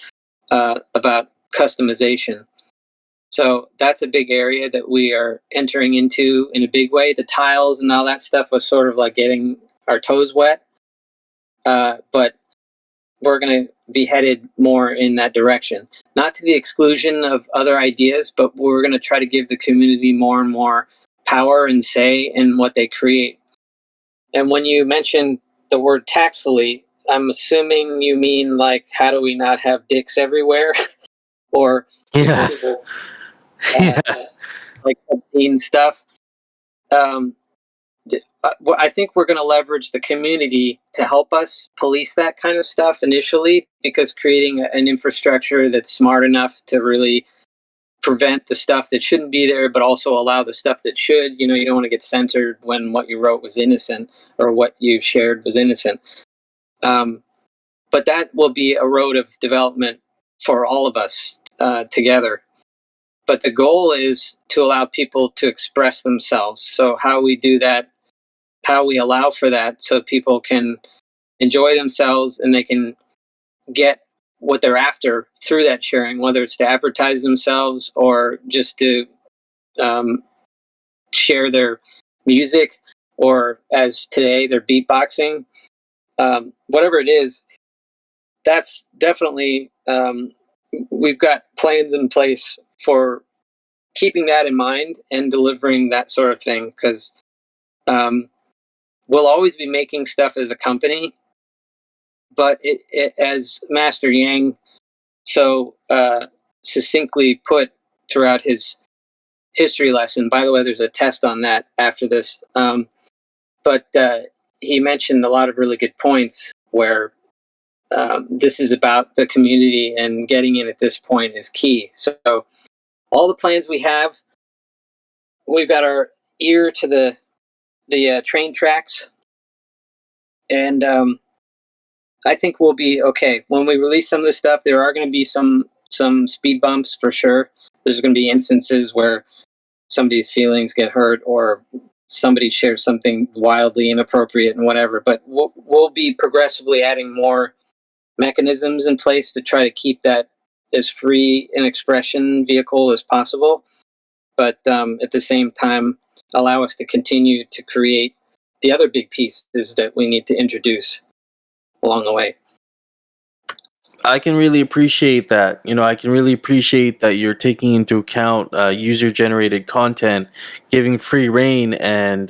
about customization. So that's a big area that we are entering into in a big way. The tiles and all that stuff was sort of like getting our toes wet. But we're going to be headed more in that direction. Not to the exclusion of other ideas, but we're going to try to give the community more and more power and say in what they create. And when you mention the word tactfully, I'm assuming you mean like, how do we not have dicks everywhere? Or Yeah. Yeah. like obscene stuff. I think we're going to leverage the community to help us police that kind of stuff initially, because creating an infrastructure that's smart enough to really prevent the stuff that shouldn't be there, but also allow the stuff that should. You know, you don't want to get censored when what you wrote was innocent or what you shared was innocent. But that will be a road of development for all of us together. But the goal is to allow people to express themselves. So how we do that, how we allow for that, so people can enjoy themselves and they can get what they're after through that sharing, whether it's to advertise themselves or just to share their music, or as today, their beatboxing, whatever it is. That's definitely, we've got plans in place for keeping that in mind and delivering that sort of thing, because we'll always be making stuff as a company, but as Master Yang so succinctly put throughout his history lesson. By the way, there's a test on that after this. But he mentioned a lot of really good points where this is about the community, and getting in at this point is key. So all the plans we have, we've got our ear to the train tracks, and I think we'll be okay. When we release some of this stuff, there are going to be some speed bumps for sure. There's going to be instances where somebody's feelings get hurt, or somebody shares something wildly inappropriate and whatever. But we'll be progressively adding more mechanisms in place to try to keep that as free an expression vehicle as possible. But at the same time, allow us to continue to create the other big pieces that we need to introduce along the way. I can really appreciate that. I can really appreciate that you're taking into account user-generated content, giving free reign and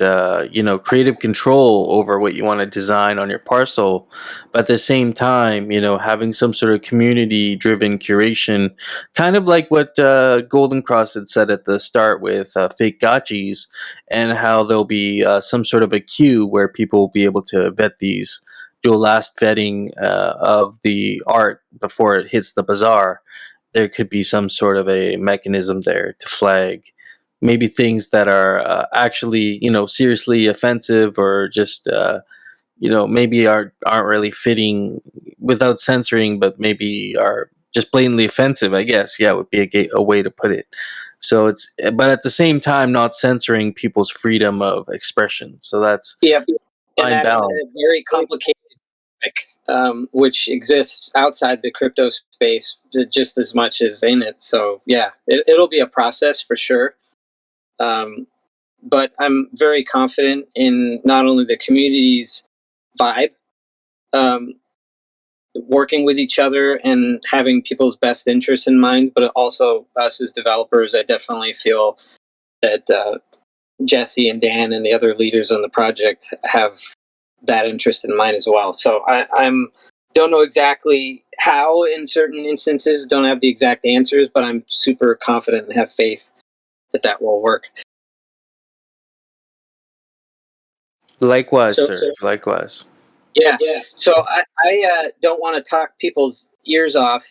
creative control over what you want to design on your parcel. But at the same time, having some sort of community-driven curation, kind of like what GldnXross had said at the start with fake gotchis, and how there'll be some sort of a queue where people will be able to vet these, do a last vetting of the art before it hits the bazaar. There could be some sort of a mechanism there to flag maybe things that are actually, seriously offensive, or just, maybe aren't really fitting without censoring, but maybe are just blatantly offensive, I guess. Yeah, would be a way to put it. So but at the same time, not censoring people's freedom of expression. So that's Yeah, and fine that's balance. a very complicated topic, which exists outside the crypto space just as much as in it. So yeah, it'll be a process for sure. But I'm very confident in not only the community's vibe, working with each other and having people's best interests in mind, but also us as developers. I definitely feel that Jesse and Dan and the other leaders on the project have that interest in mind as well. So I'm don't know exactly how in certain instances, don't have the exact answers, but I'm super confident and have faith that will work. Likewise, So- sir. Likewise. Yeah. So I don't want to talk people's ears off.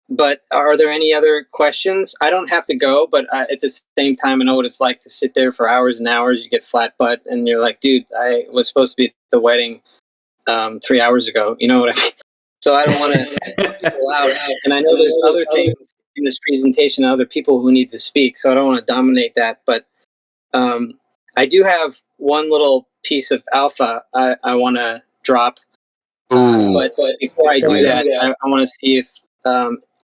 But are there any other questions? I don't have to go, but at the same time, I know what it's like to sit there for hours and hours. You get flat butt, and you're like, dude, I was supposed to be at the wedding 3 hours ago. You know what I mean? So I don't want to put people out. And I know there's other things in this presentation, other people who need to speak, so I don't want to dominate that. But I do have one little piece of alpha I want to drop. But before I do that, I want to see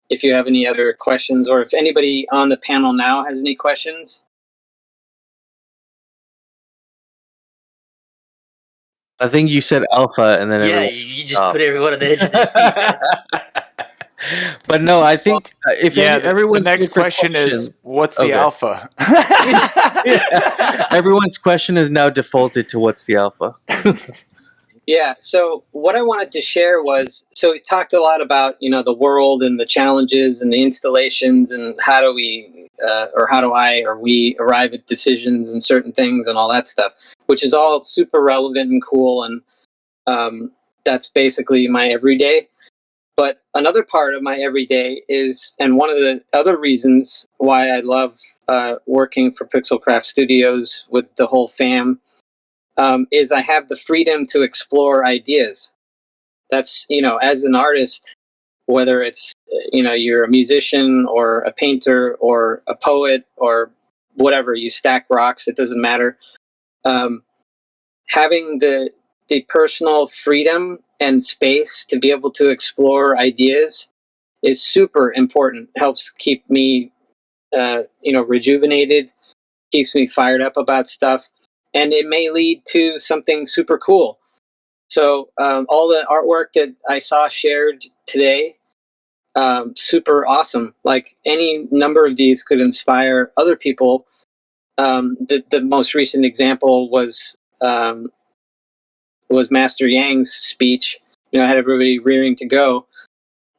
if you have any other questions, or if anybody on the panel now has any questions. I think you said alpha, and then Yeah, everyone. you just put everyone on the edge of their seat, man. But no, I think if The everyone's next good for question is, what's the Okay. alpha? Yeah. Everyone's question is now defaulted to what's the alpha. Yeah. So what I wanted to share was, so we talked a lot about, the world and the challenges and the installations and how do we, or how do I, or we arrive at decisions and certain things and all that stuff, which is all super relevant and cool. And that's basically my everyday. But another part of my everyday is, and one of the other reasons why I love working for Pixelcraft Studios with the whole fam, is I have the freedom to explore ideas. That's, as an artist, whether it's, you're a musician or a painter or a poet or whatever, you stack rocks, it doesn't matter. Having the personal freedom and space to be able to explore ideas is super important. Helps keep me, rejuvenated, keeps me fired up about stuff, and it may lead to something super cool. So all the artwork that I saw shared today, super awesome. Like any number of these could inspire other people. The most recent example was Master Yang's speech. I had everybody rearing to go.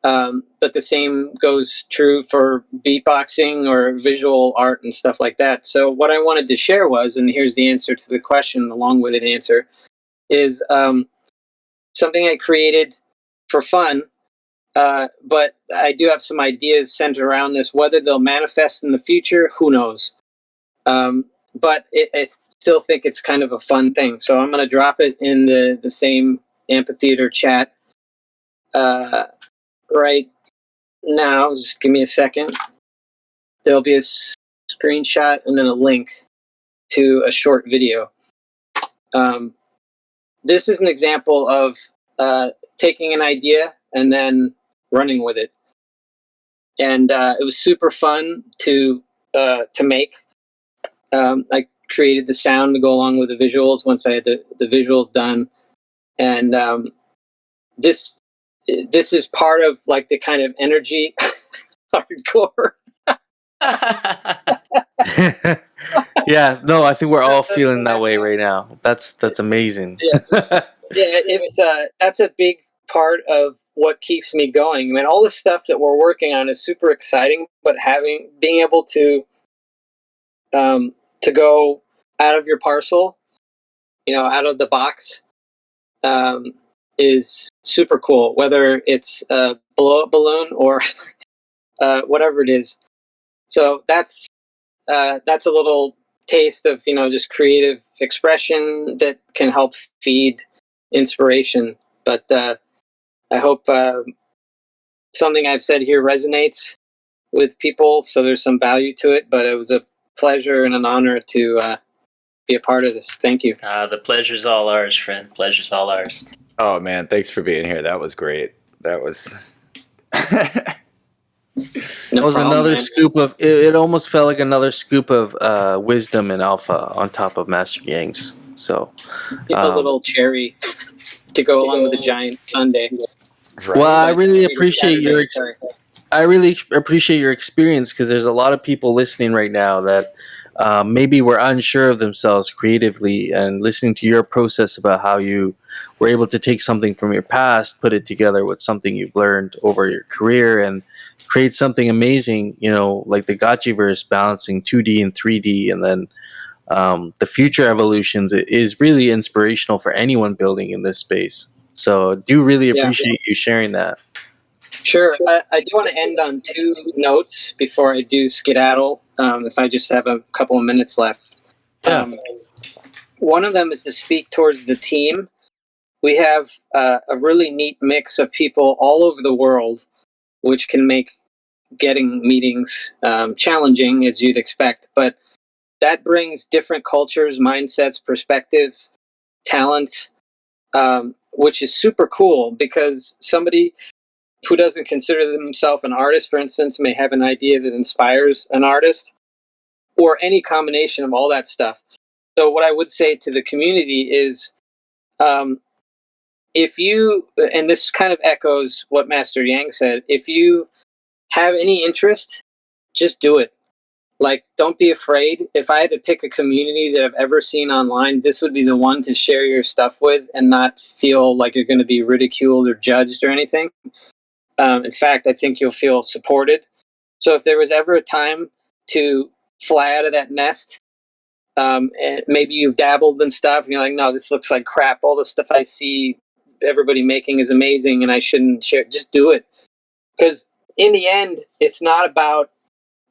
But the same goes true for beatboxing or visual art and stuff like that. So what I wanted to share was, and here's the answer to the question, the long-winded answer, is something I created for fun, but I do have some ideas centered around this. Whether they'll manifest in the future, who knows? But I still think it's kind of a fun thing. So I'm going to drop it in the same amphitheater chat right now. Just give me a second. There'll be a screenshot and then a link to a short video. This is an example of taking an idea and then running with it. And it was super fun to make. I created the sound to go along with the visuals once I had the visuals done. And this is part of like the kind of energy hardcore. Yeah, no, I think we're all feeling that way right now. That's amazing. Yeah, it's that's a big part of what keeps me going. I mean, all the stuff that we're working on is super exciting, but being able to go out of your parcel, out of the box, is super cool. Whether it's a blow up balloon or whatever it is. So that's a little taste of just creative expression that can help feed inspiration. But I hope something I've said here resonates with people, so there's some value to it. But it was a pleasure and an honor to be a part of this. Thank you. The pleasure's all ours, friend. Pleasure's all ours. Oh man, thanks for being here. That was great. That was That was another scoop of. It almost felt like another scoop of wisdom and alpha on top of Master Yang's. So, a little cherry to go along with the giant sundae. right. Well, I really appreciate your experience, because there's a lot of people listening right now that maybe were unsure of themselves creatively, and listening to your process about how you were able to take something from your past, put it together with something you've learned over your career, and create something amazing, like the Gotchiverse, balancing 2D and 3D, and then the future evolutions is really inspirational for anyone building in this space. So do really appreciate you sharing that. Sure. I do want to end on two notes before I do skedaddle, if I just have a couple of minutes left. One of them is to speak towards the team. We have a really neat mix of people all over the world, which can make getting meetings challenging, as you'd expect. But that brings different cultures, mindsets, perspectives, talents, which is super cool, because somebody who doesn't consider themselves an artist, for instance, may have an idea that inspires an artist, or any combination of all that stuff. So what I would say to the community is, If you, and this kind of echoes what Master Yang said, if you have any interest, just do it. Like, don't be afraid. If I had to pick a community that I've ever seen online, this would be the one to share your stuff with and not feel like you're going to be ridiculed or judged or anything. In fact, I think you'll feel supported. So if there was ever a time to fly out of that nest, and maybe you've dabbled in stuff and you're like, no, this looks like crap. All the stuff I see everybody making is amazing and I shouldn't share. Just do it. Because in the end, it's not about,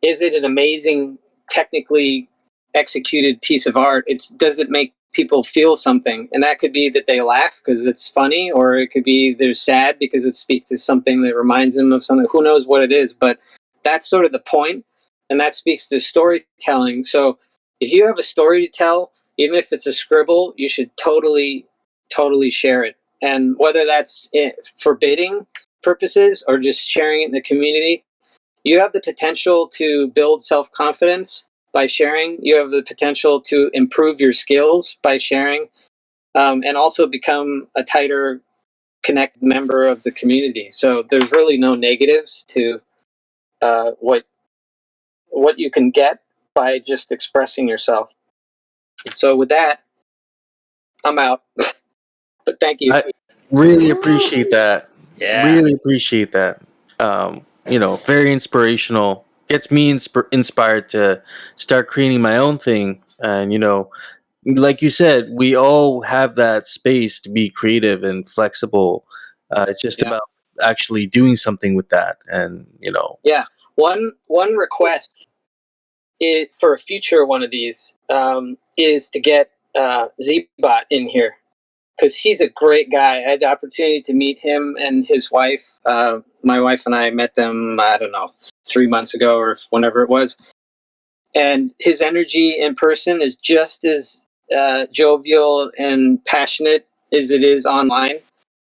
is it an amazing, technically executed piece of art? It's, does it make people feel something? And that could be that they laugh because it's funny, or it could be they're sad because it speaks to something that reminds them of something. Who knows what it is? But that's sort of the point, and that speaks to storytelling. So if you have a story to tell, even if it's a scribble, you should totally share it. And whether that's for bidding purposes or just sharing it in the community, you have the potential to build self-confidence by sharing. You have the potential to improve your skills by sharing, and also become a tighter, connected member of the community. So there's really no negatives to what you can get by just expressing yourself. So with that, I'm out. But thank you. I really appreciate that. Yeah. Really appreciate that. Very inspirational. Gets me inspired to start creating my own thing. And, like you said, we all have that space to be creative and flexible. It's just Yeah. about actually doing something with that. And, Yeah. One request for a future one of these is to get Z-Bot in here, because he's a great guy. I had the opportunity to meet him and his wife. My wife and I met them, I don't know, 3 months ago or whenever it was. And his energy in person is just as jovial and passionate as it is online.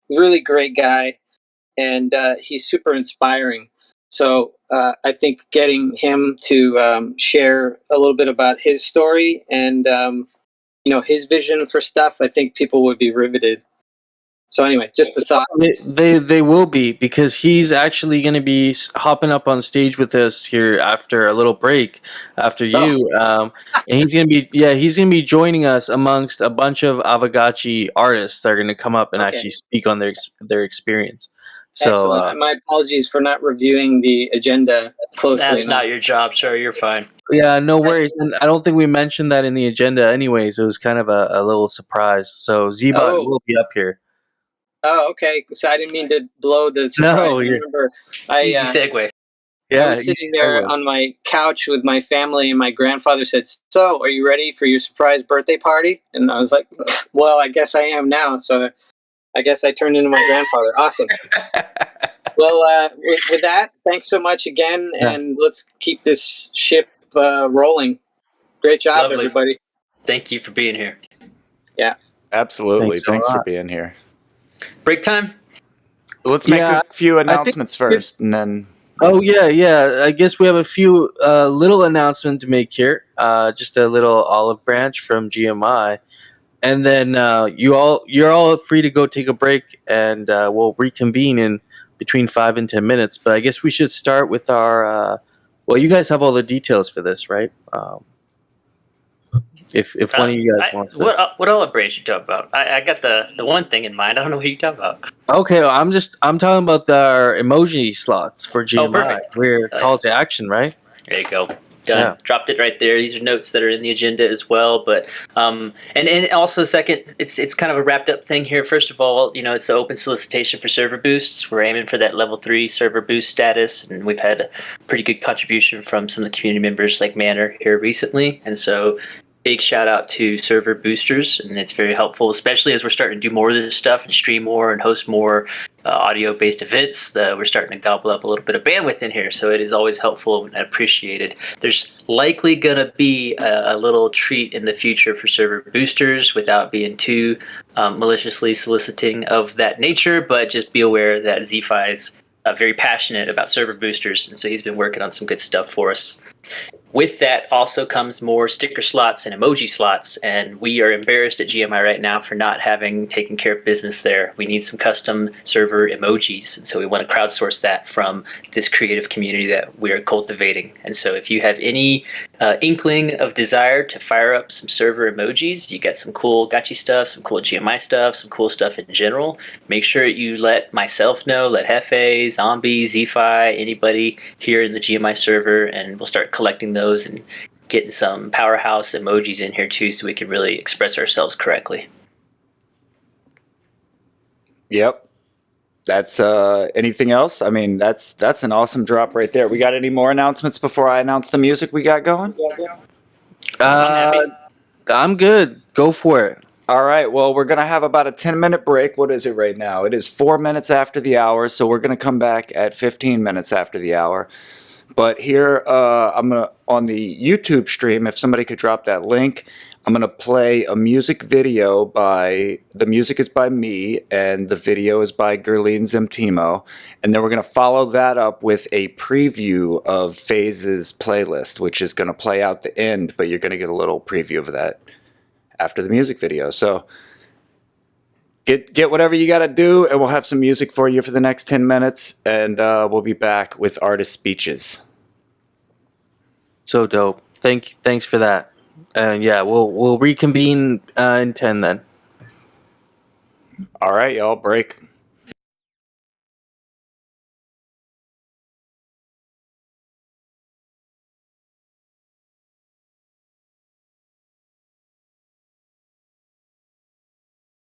Really great guy, and he's super inspiring. So I think getting him to share a little bit about his story and his vision for stuff, I think people would be riveted. So anyway, just a thought. they will be, because he's actually going to be hopping up on stage with us here after a little break after you, and he's going to be joining us amongst a bunch of Aavegotchi artists that are going to come up and Okay. actually speak on their experience. So Excellent. My apologies for not reviewing the agenda closely. That's not your job, sir. You're fine. yeah, no worries. And I don't think we mentioned that in the agenda anyways. It was kind of a little surprise. So Z-Bot will be up here. Oh, okay. So I didn't mean to blow the surprise. No, I remember I Easy segue. Yeah, I was sitting there on my couch with my family, and my grandfather said, "So, are you ready for your surprise birthday party?" And I was like, "Well, I guess I am now." So I guess I turned into my grandfather. Awesome. Well, with that, thanks so much again, and let's keep this ship rolling. Great job, Lovely. everybody. Thank you for being here. Yeah. Absolutely. Thanks a Thanks for lot. being here. Break time? Let's make Yeah, a few I think announcements first, and then. Oh yeah. I guess we have a few little announcement to make here. Just a little olive branch from GMI, and then you're all free to go take a break, and we'll reconvene in between 5 and 10 minutes. But I guess we should start with our. Well, you guys have all the details for this, right? If one of you guys wants to. What olive branch you talking about? I got the one thing in mind. I don't know what you talking about. Okay, well, I'm talking about our emoji slots for GMI. Oh, perfect. We're call to action, right? There you go. Done. Yeah. Dropped it right there. These are notes that are in the agenda as well. But and also second, it's kind of a wrapped up thing here. First of all, it's an open solicitation for server boosts. We're aiming for that level 3 server boost status, and we've had a pretty good contribution from some of the community members like Manor here recently. And so big shout out to server boosters, and it's very helpful, especially as we're starting to do more of this stuff and stream more and host more audio-based events. We're starting to gobble up a little bit of bandwidth in here, so it is always helpful and appreciated. There's likely going to be a little treat in the future for server boosters without being too maliciously soliciting of that nature, but just be aware that Z-Fi is very passionate about server boosters, and so he's been working on some good stuff for us. With that also comes more sticker slots and emoji slots, and we are embarrassed at GMI right now for not having taken care of business there. We need some custom server emojis, and so we want to crowdsource that from this creative community that we're cultivating. And so if you have any inkling of desire to fire up some server emojis, you get some cool Gotchi stuff, some cool GMI stuff, some cool stuff in general, make sure you let myself know, let Hefe, Zombie, Zfi, anybody here in the GMI server, and we'll start collecting those and getting some powerhouse emojis in here too, so we can really express ourselves correctly. Yep. That's anything else? I mean, that's an awesome drop right there. We got any more announcements before I announce the music we got going? I'm good. Go for it. All right. Well, we're going to have about a 10-minute break. What is it right now? It is 4 minutes after the hour, so we're going to come back at 15 minutes after the hour. But here, I'm gonna, on the YouTube stream, if somebody could drop that link, I'm going to play a music video by, the music is by me, and the video is by Zim Teemo. And then we're going to follow that up with a preview of Phase's playlist, which is going to play out the end, but you're going to get a little preview of that after the music video. So get whatever you got to do, and we'll have some music for you for the next 10 minutes, and we'll be back with artist speeches. So dope. Thanks for that. And yeah, we'll reconvene in 10 then. All right, y'all, break.